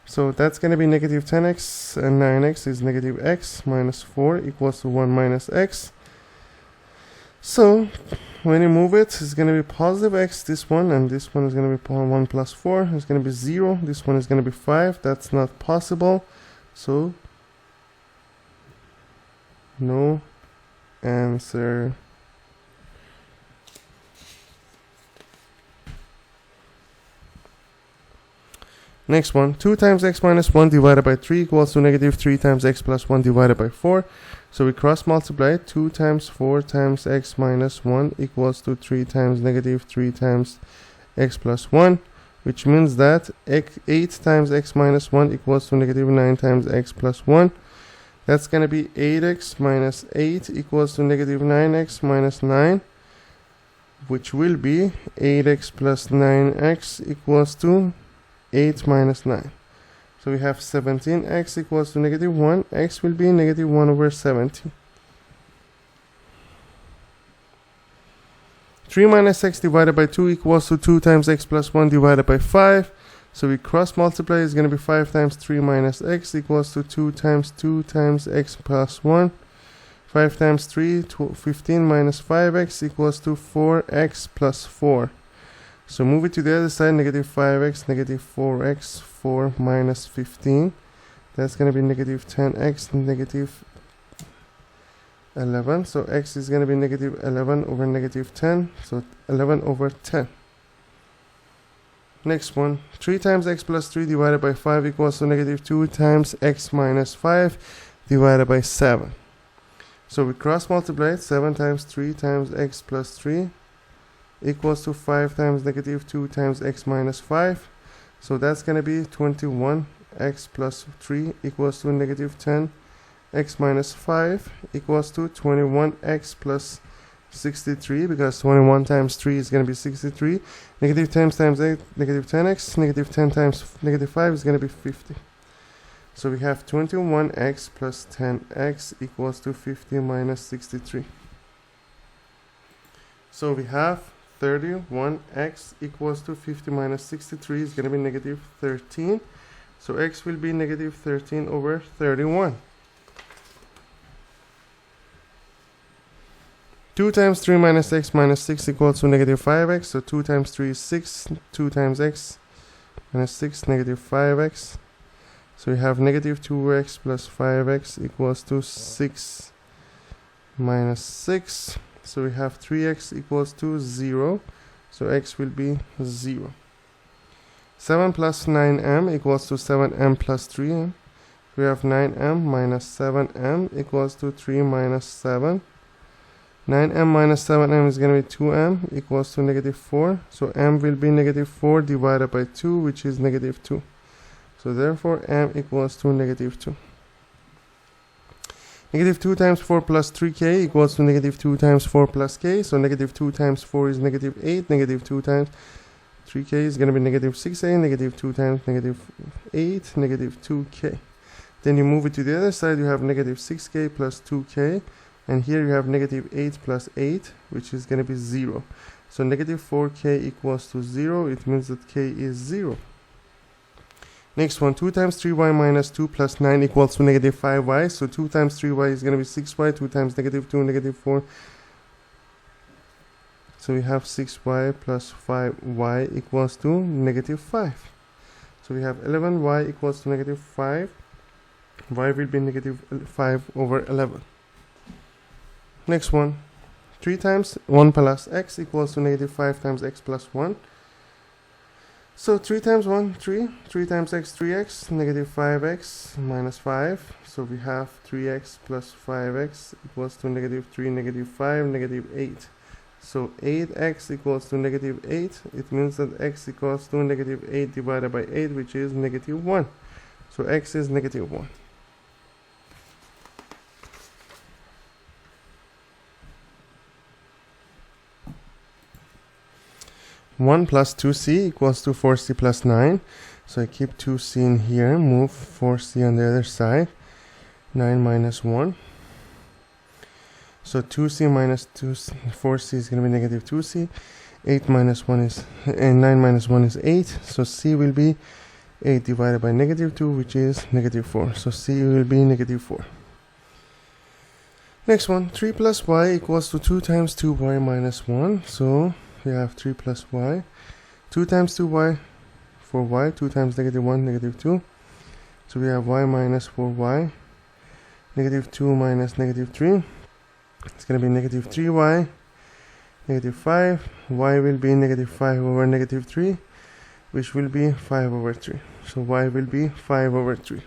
So that's going to be negative 10x, and 9x is negative x minus 4 equals to 1 minus x. So when you move it, it's going to be positive x, this one, and this one is going to be 1 plus 4. It's going to be 0. This one is going to be 5. That's not possible. So no answer. Next one, 2 times x minus 1 divided by 3 equals to negative 3 times x plus 1 divided by 4. So we cross multiply. 2 times 4 times x minus 1 equals to 3 times negative 3 times x plus 1, which means that 8 times x minus 1 equals to negative 9 times x plus 1. That's going to be 8x minus 8 equals to negative 9x minus 9, which will be 8x plus 9x equals to 8 minus 9. So we have 17x equals to negative 1. X will be negative 1 over 17. 3 minus x divided by 2 equals to 2 times x plus 1 divided by 5. So we cross multiply. It's going to be 5 times 3 minus x equals to 2 times x plus 1. 5 times 3, 15 minus 5x equals to 4x plus 4. So move it to the other side, negative 5x, negative 4x, 4 minus 15. That's going to be negative 10x, negative 11. So x is going to be negative 11 over negative 10. So 11 over 10. Next one, 3 times x plus 3 divided by 5 equals to negative 2 times x minus 5 divided by 7. So we cross multiply it. 7 times 3 times x plus 3 equals to 5 times negative 2 times x minus 5. So that's going to be 21 x plus 3 equals to negative 10 x minus 5 equals to 21 x plus 63, because 21 times 3 is going to be 63. Negative 10 times 8, negative 10x. Negative 10 times negative 5 is going to be 50. So we have 21x plus 10x equals to 50 minus 63. So we have 31x equals to 50 minus 63 is going to be negative 13. So x will be negative 13 over 31. 2 times 3 minus x minus 6 equals to negative 5x. So 2 times 3 is 6. 2 times x minus 6, negative 5x. So we have negative 2x plus 5x equals to 6 minus 6. So we have 3x equals to 0. So x will be 0. 7 plus 9m equals to 7m plus 3m. We have 9m minus 7m equals to 3 minus 7. 9m minus 7m is going to be 2m equals to negative 4. So m will be negative 4 divided by 2, which is negative 2. So therefore m equals to negative 2. Negative 2 times 4 plus 3k equals to negative 2 times 4 plus k. So negative 2 times 4 is negative 8. Negative 2 times 3k is going to be negative 6a. Negative 2 times negative 8, negative 2k. Then you move it to the other side. You have negative 6k plus 2k. And here you have negative 8 plus 8, which is going to be 0. So negative 4k equals to 0. It means that k is 0. Next one, 2 times 3y minus 2 plus 9 equals to negative 5y. So 2 times 3y is going to be 6y. 2 times negative 2, negative 4. So we have 6y plus 5y equals to negative 5. So we have 11y equals to negative 5. Y will be negative 5 over 11. Next one, 3 times 1 plus x equals to negative 5 times x plus 1. So 3 times 1, 3. 3 times x, 3x. Negative 5x minus 5. So we have 3x plus 5x equals to negative 3, negative 5, negative 8. So 8x equals to negative 8. It means that x equals to negative 8 divided by 8, which is negative 1. So x is negative 1. One plus 2c equals to 4c plus 9. So I keep 2c in here, move 4c on the other side. 9 minus 1. So 2c minus 4c is going to be negative 2c. 8 minus 1 is, and 9 minus 1 is 8. So c will be 8 divided by negative 2, which is negative 4. So c will be negative 4. Next one, 3 plus y equals to 2 times 2y minus 1. So we have 3 plus y. 2 times 2y, 4y. 2 times negative 1, negative 2. So we have y minus 4y. Negative 2 minus negative 3. It's going to be negative 3y. Negative 5. Y will be negative 5 over negative 3, which will be 5 over 3. So y will be 5 over 3.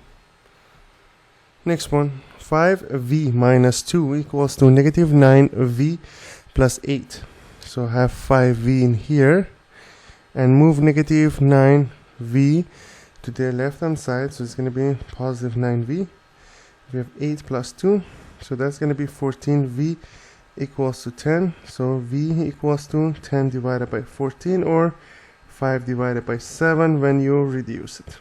Next one, 5v minus 2 equals to negative 9v plus 8. So have 5v in here and move negative 9v to the left hand side. So it's going to be positive 9v. We have 8 plus 2. So that's going to be 14v equals to 10. So v equals to 10 divided by 14 or 5 divided by 7 when you reduce it.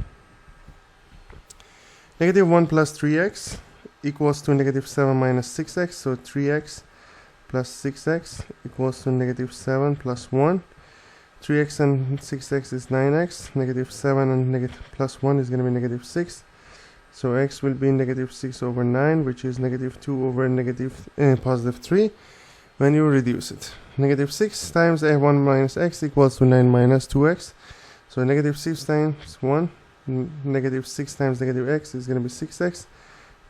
Negative 1 plus 3x equals to negative 7 minus 6x. So 3x plus 6x equals to negative 7 plus 1. 3x and 6x is 9x. Negative 7 and negative plus 1 is going to be negative 6. So x will be negative 6 over 9, which is negative 2 over negative positive 3 when you reduce it. Negative 6 times 1 minus x equals to 9 minus 2x. So negative 6 times 1, negative 6 times negative x is going to be 6x.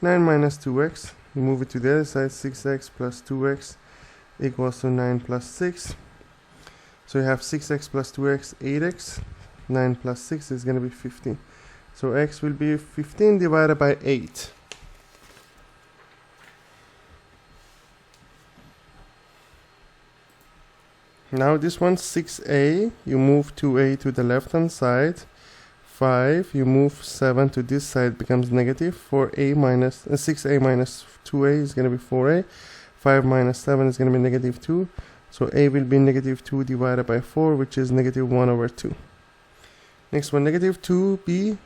9 minus 2x, you move it to the other side, 6x plus 2x equals to 9 plus 6. So you have 6x plus 2x, 8x. 9 plus 6 is going to be 15. So x will be 15 divided by 8. Now this one, 6a, you move 2a to the left hand side. 5, you move 7 to this side, becomes negative. 4a minus 6a minus 2a is going to be 4a. 5 minus 7 is going to be negative 2. So a will be negative 2 divided by 4, which is negative 1 over 2. Next one, negative 2b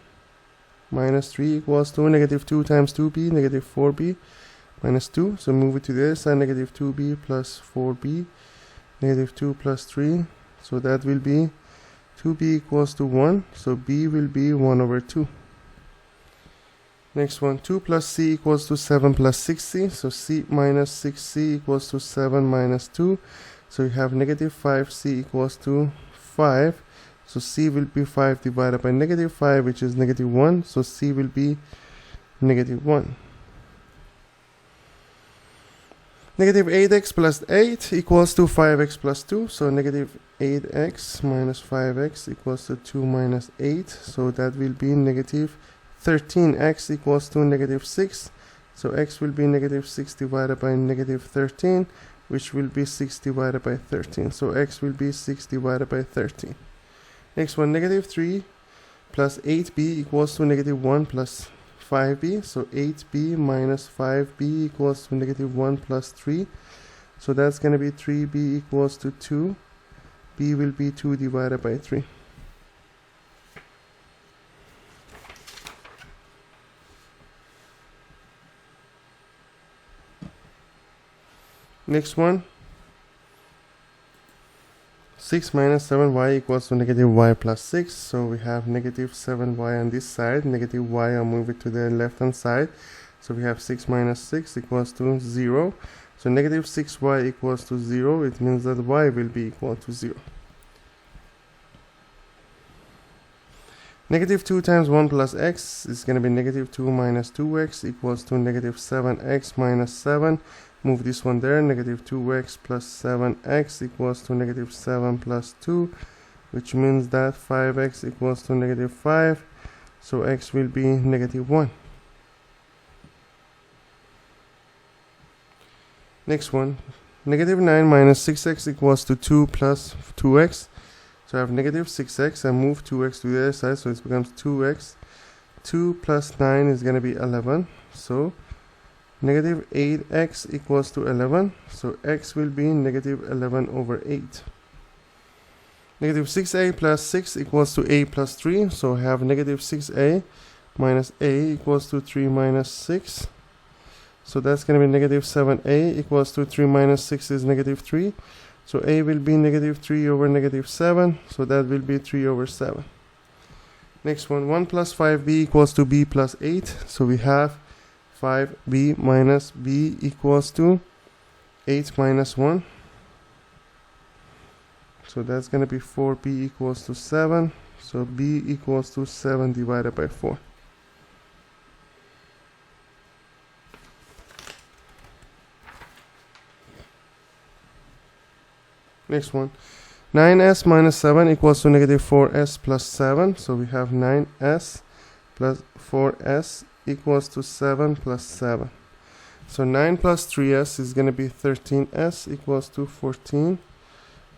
minus 3 equals to negative 2 times 2b, negative 4b minus 2. So move it to the other side, negative 2b plus 4b, negative 2 plus 3. So that will be 2b equals to 1. So b will be 1 over 2. Next one, 2 plus c equals to 7 plus 6c. So c minus 6c equals to 7 minus 2. So you have negative 5c equals to 5. So c will be 5 divided by negative 5, which is negative 1. So c will be negative 1. Negative 8x plus 8 equals to 5x plus 2. So negative 8x minus 5x equals to 2 minus 8. So that will be negative 13x equals to negative 6. So x will be negative 6 divided by negative 13, which will be 6 divided by 13. So x will be 6 divided by 13. Next one, negative 3 plus 8b equals to negative 1 plus 5b. So 8b minus 5b equals to negative 1 plus 3. So that's going to be 3b equals to 2. b will be 2 divided by 3. Next one, 6 minus 7y equals to negative y plus 6. So we have negative 7y on this side, negative y, I'll move it to the left hand side. So we have 6 minus 6 equals to 0. So negative 6y equals to 0. It means that y will be equal to 0. Negative 2 times 1 plus x is going to be negative 2 minus 2x equals to negative 7x minus 7. Move this one there. Negative 2x plus 7x equals to negative 7 plus 2, which means that 5x equals to negative 5. So x will be negative 1. Next one. Negative 9 minus 6x equals to 2 plus 2x. So I have negative 6x and move 2x to the other side, so it becomes 2x. 2 plus 9 is going to be 11. So negative 8x equals to 11. So x will be negative 11 over 8. Negative 6a plus 6 equals to a plus 3. So I have negative 6a minus a equals to 3 minus 6. So that's going to be negative 7a equals to 3 minus 6 is negative 3. So a will be negative 3 over negative 7. So that will be 3 over 7. Next one, 1 plus 5b equals to b plus 8. So we have 5b minus b equals to 8 minus 1. So that's going to be 4b equals to 7. So b equals to 7 divided by 4. Next one, 9s minus 7 equals to negative 4s plus 7. So we have 9s plus 4s equals to 7 plus 7. So 9 plus 3s is going to be 13s equals to 14.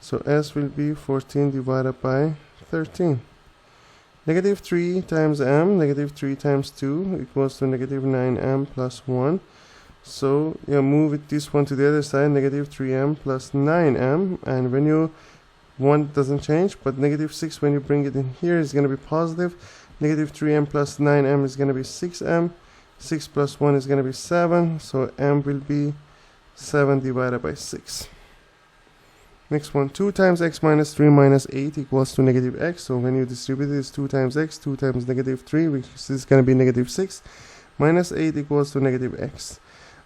So s will be 14 divided by 13. Negative 3 times m, negative 3 times 2 equals to negative 9m plus 1. So you move this one to the other side, negative 3m plus 9m, and when you 1 doesn't change, but negative 6 when you bring it in here is going to be positive. Negative 3m plus 9m is going to be 6m. 6 plus 1 is going to be 7, so m will be 7 divided by 6. Next one, 2 times x minus 3 minus 8 equals to negative x. So when you distribute it, it's 2 times x, 2 times negative 3, which is going to be negative 6, minus 8 equals to negative x.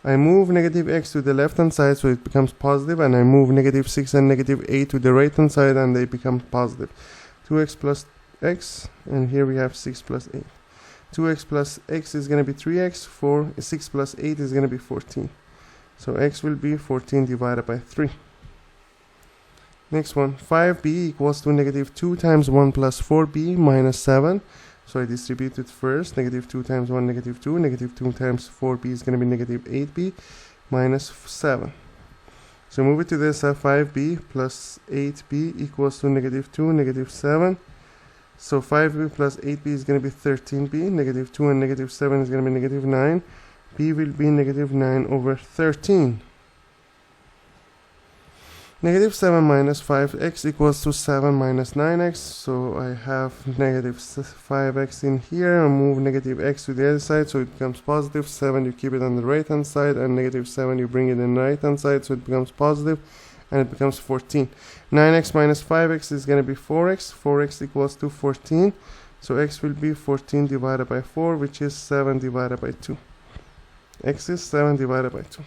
I move negative x to the left hand side, so it becomes positive, and I move negative 6 and negative 8 to the right hand side, and they become positive. 2x plus x, and here we have 6 plus 8. 2x plus x is going to be 3x, 6 plus 8 is going to be 14. So x will be 14 divided by 3. Next one, 5b equals to negative 2 times 1 plus 4b minus 7. So I distribute it first, negative 2 times 1, negative 2, negative 2 times 4b is going to be negative 8b minus 7. So move it to this, 5b plus 8b equals to negative 2, negative 7. So 5b plus 8b is going to be 13b, negative 2 and negative 7 is going to be negative 9. b will be negative 9 over 13. Negative 7 minus 5x equals to 7 minus 9x. So I have negative 5x in here, and move negative x to the other side, so it becomes positive. 7 you keep it on the right hand side, and negative 7 you bring it in the right hand side, so it becomes positive, and it becomes 14. 9x minus 5x is going to be 4x. 4x equals to 14. So x will be 14 divided by 4, which is 7 divided by 2. X is 7 divided by 2.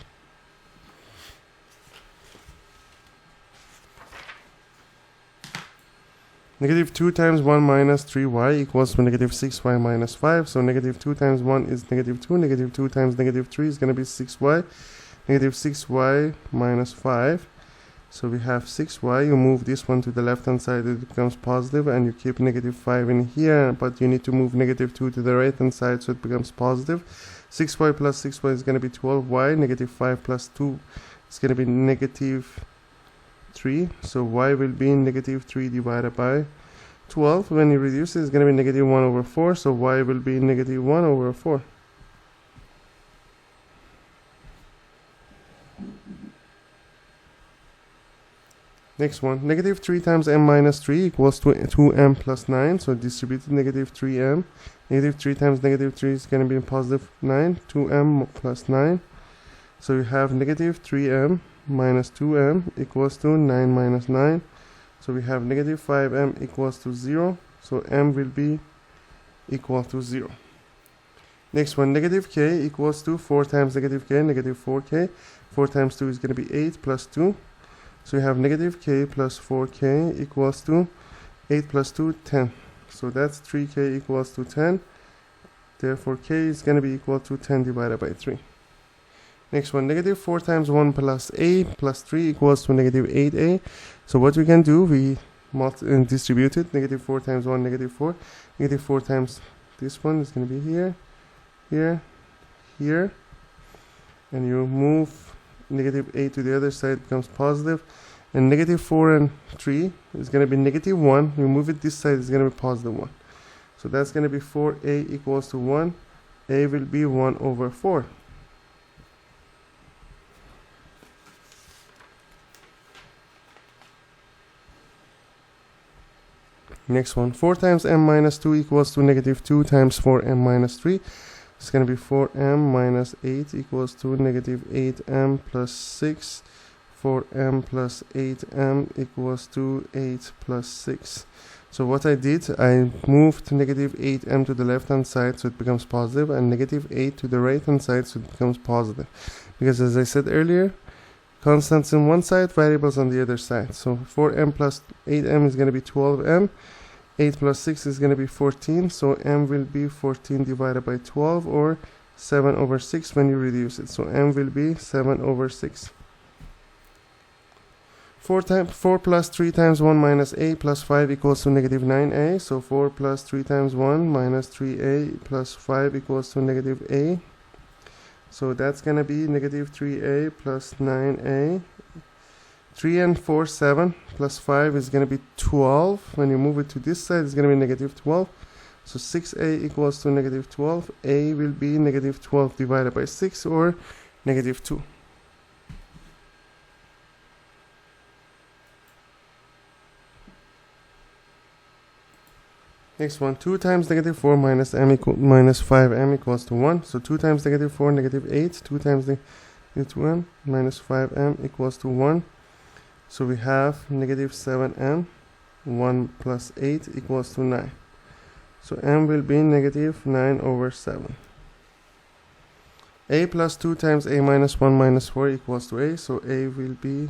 Negative 2 times 1 minus 3y equals to negative 6y minus 5. So negative 2 times 1 is negative 2. Negative 2 times negative 3 is going to be 6y. Negative 6y minus 5. So we have 6y. You move this one to the left hand side, it becomes positive, and you keep negative 5 in here, but you need to move negative 2 to the right hand side, so it becomes positive. 6y plus 6y is going to be 12y. Negative 5 plus 2 is going to be negative 3. So y will be negative 3 divided by 12. When you reduce it, it's going to be negative 1 over 4. So y will be negative 1 over 4. Next one, negative 3 times m minus 3 equals to 2m plus 9. So distributed negative 3m. Negative 3 times negative 3 is going to be positive 9. 2m plus 9. So you have negative 3m minus 2m equals to 9 minus 9. So we have negative 5m equals to 0. So m will be equal to 0. Next one, negative k equals to 4 times negative k, negative 4k. 4 times 2 is going to be 8 plus 2. So we have negative k plus 4k equals to 8 plus 2, 10. So that's 3k equals to 10. Therefore, k is going to be equal to 10 divided by 3. Next one, negative 4 times 1 plus a plus 3 equals to negative 8a. So what we can do, we distribute it. Negative 4 times 1, negative 4. Negative 4 times this one is going to be here, here, here. And you move negative 8 to the other side, it becomes positive. And negative 4 and 3 is going to be negative 1. You move it this side, it's going to be positive 1. So that's going to be 4a equals to 1. A will be 1 over 4. Next one, 4 times m minus 2 equals to negative 2 times 4m minus 3. It's going to be 4m minus 8 equals to negative 8m plus 6. 4m plus 8m equals to 8 plus 6. So what I did, I moved negative 8m to the left hand side so it becomes positive, and negative 8 to the right hand side so it becomes positive. Because as I said earlier, constants on one side, variables on the other side. So 4m plus 8m is going to be 12m. 8 plus 6 is going to be 14. So m will be 14 divided by 12, or 7 over 6 when you reduce it. So m will be 7 over 6. 4 plus 3 times 1 minus a plus 5 equals to negative 9a. So 4 plus 3 times 1 minus 3a plus 5 equals to negative a. So that's going to be negative 3a plus 9a. 3 and 4, 7 plus 5 is going to be 12. When you move it to this side, it's going to be negative 12. So 6a equals to negative 12. A will be negative 12 divided by 6, or negative 2. Next one, 2 times negative 4 minus m minus 5m equals to 1. So 2 times negative 4, negative 8. 2 times negative 1 minus 5m equals to 1. So we have negative 7m. 1 plus 8 equals to 9. So m will be negative 9 over 7. A plus 2 times a minus 1 minus 4 equals to a. So a will be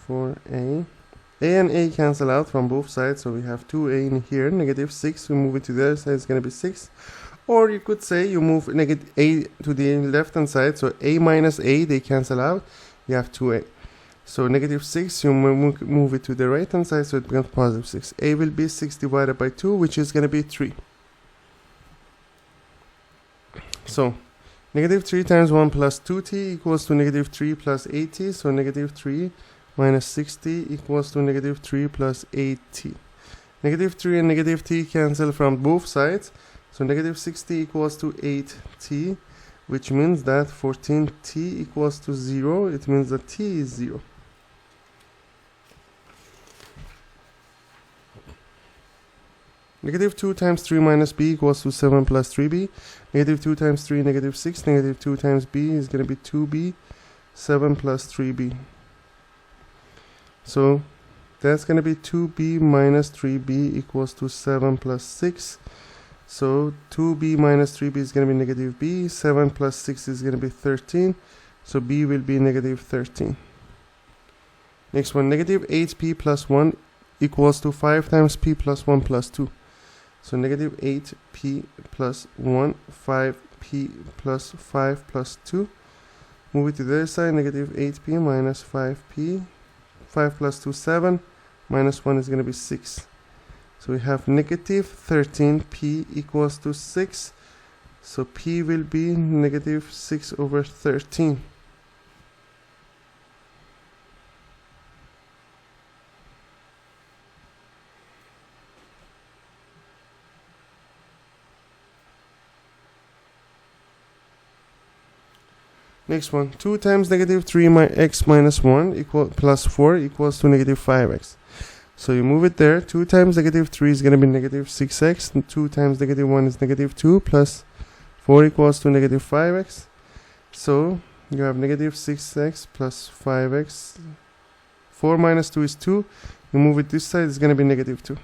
4a. A and a cancel out from both sides, so we have 2a in here, negative 6, we move it to the other side, it's going to be 6. Or you could say you move negative a to the left hand side, so a minus a, they cancel out, you have 2a. So negative 6, you move it to the right hand side, so it becomes positive 6. A will be 6 divided by 2, which is going to be 3. So negative 3 times 1 plus 2t equals to negative 3 plus 8t, so negative 3 minus 60 equals to negative 3 plus 8t. Negative 3 and negative t cancel from both sides. So negative 60 equals to 8t, which means that 14t equals to 0. It means that t is 0. Negative 2 times 3 minus b equals to 7 plus 3b. Negative 2 times 3, negative 6. Negative 2 times b is going to be 2b. 7 plus 3b. So that's going to be 2b minus 3b equals to 7 plus 6. So 2b minus 3b is going to be negative b. 7 plus 6 is going to be 13. So b will be negative 13. Next one, negative 8p plus 1 equals to 5 times p plus 1 plus 2. So negative 8p plus 1, 5p plus 5 plus 2. Move it to the other side, negative 8p minus 5p. 5 plus 2, 7, minus 1 is going to be 6. So we have negative 13p equals to 6. So p will be negative 6 over 13. Next one, 2 times negative 3 x minus 1 plus 4 equals to negative 5x. So you move it there. 2 times negative 3 is going to be negative 6x. And 2 times negative 1 is negative 2 plus 4 equals to negative 5x. So you have negative 6x plus 5x. 4 minus 2 is 2. You move it this side, it's going to be negative 2.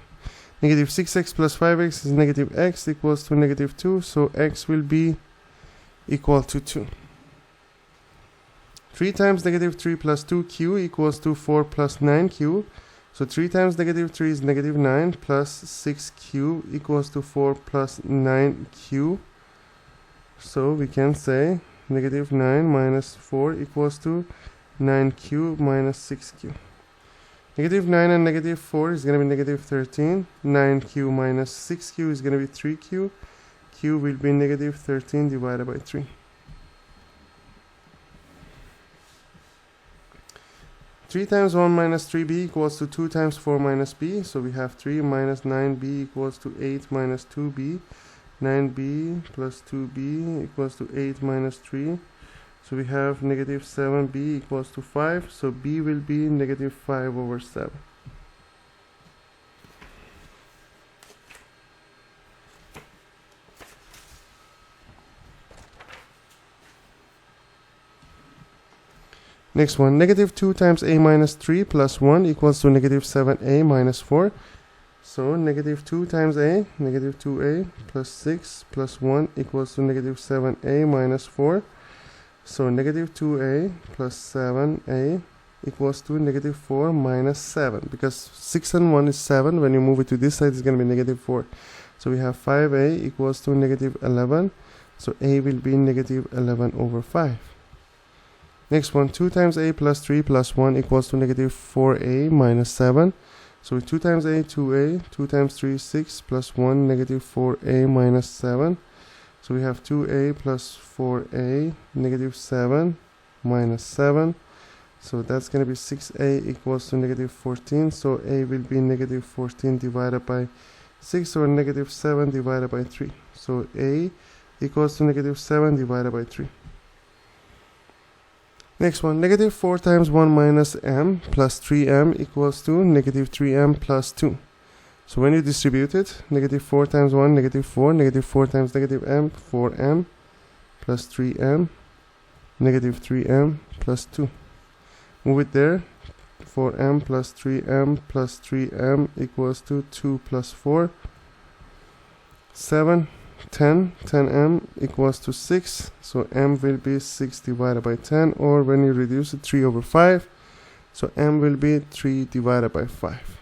Negative 6x plus 5x is negative x equals to negative 2. So x will be equal to 2. 3 times negative 3 plus 2q equals to 4 plus 9q. So 3 times negative 3 is negative 9 plus 6q equals to 4 plus 9q. So we can say negative 9 minus 4 equals to 9q minus 6q. Negative 9 and negative 4 is going to be negative 13. 9q minus 6q is going to be 3q. Q will be negative 13 divided by 3. 3 times 1 minus 3b equals to 2 times 4 minus b. So we have 3 minus 9b equals to 8 minus 2b. 9b plus 2b equals to 8 minus 3. So we have negative 7b equals to 5. So b will be negative 5 over 7. Next one, negative 2 times a minus 3 plus 1 equals to negative 7a minus 4. So negative 2 times a, negative 2a plus 6 plus 1 equals to negative 7a minus 4. So negative 2a plus 7a equals to negative 4 minus 7. Because 6 and 1 is 7. When you move it to this side, it's going to be negative 4. So we have 5a equals to negative 11. So a will be negative 11 over 5. Next one, 2 times a plus 3 plus 1 equals to negative 4a minus 7. So 2 times a, 2a, 2 times 3, 6, plus 1, negative 4a minus 7. So we have 2a plus 4a, negative 7 minus 7. So that's going to be 6a equals to negative 14. So a will be negative 14 divided by 6, or negative 7 divided by 3. So a equals to negative 7 divided by 3. Next one, negative 4 times 1 minus m plus 3m equals to negative 3m plus 2. So when you distribute it, negative 4 times 1, negative 4, negative 4 times negative m, 4m plus 3m, negative 3m plus 2. Move it there, 4m plus 3m plus 3m equals to 2 plus 4, 7. 10m equals to 6, so m will be 6 divided by 10, or when you reduce it, 3 over 5, so m will be 3 divided by 5.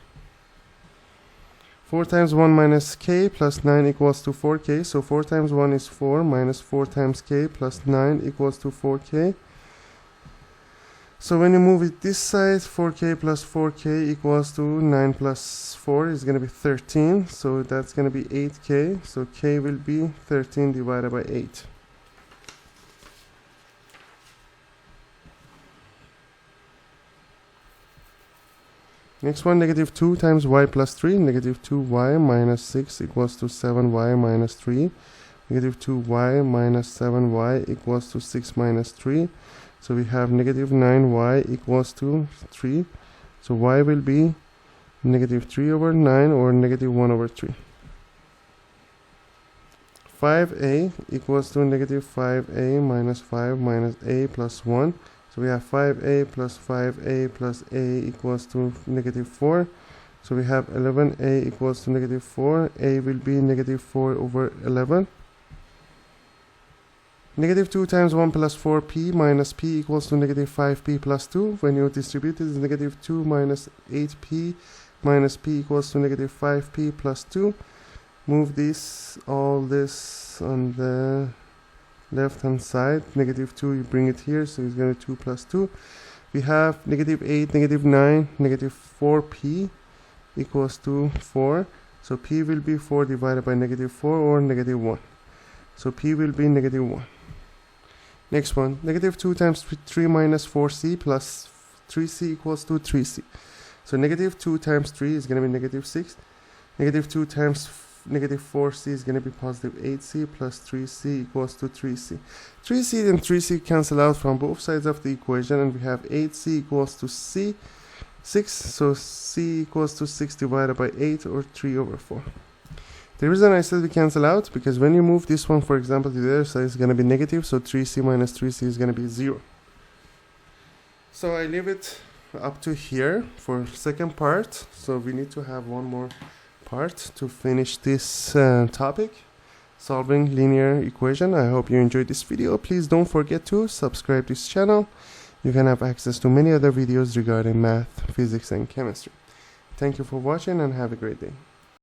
4 times 1 minus k plus 9 equals to 4k, so 4 times 1 is 4 minus 4 times k plus 9 equals to 4k. So when you move it this side, 4k plus 4k equals to 9 plus 4 is going to be 13. So that's going to be 8k. So k will be 13 divided by 8. Next one, negative 2 times y plus 3. Negative 2y minus 6 equals to 7y minus 3. Negative 2y minus 7y equals to 6 minus 3. So we have negative 9y equals to 3. So y will be negative 3 over 9, or negative 1 over 3. 5a equals to negative 5a minus 5 minus a plus 1. So we have 5a plus 5a plus a equals to negative 4. So we have 11a equals to negative 4. A will be negative 4 over 11. Negative 2 times 1 plus 4p minus p equals to negative 5p plus 2. When you distribute it, it's negative 2 minus 8p minus p equals to negative 5p plus 2. Move all this on the left hand side. Negative 2, you bring it here, so it's going to be 2 plus 2. We have negative 8, negative 9, negative 4p equals to 4. So p will be 4 divided by negative 4, or negative 1. So p will be negative 1. Next one, negative 2 times 3 minus 4c plus 3c equals to 3c. So negative 2 times 3 is going to be negative 6. Negative 2 times negative 4c is going to be positive 8c plus 3c equals to 3c. 3c and 3c cancel out from both sides of the equation, and we have 8c equals to 6. So c equals to 6 divided by 8, or 3 over 4. The reason I said we cancel out, because when you move this one, for example, to the other side, it's going to be negative, so 3c minus 3c is going to be 0. So I leave it up to here for second part. So we need to have one more part to finish this topic, solving linear equation. I hope you enjoyed this video. Please don't forget to subscribe to this channel. You can have access to many other videos regarding math, physics, and chemistry. Thank you for watching and have a great day.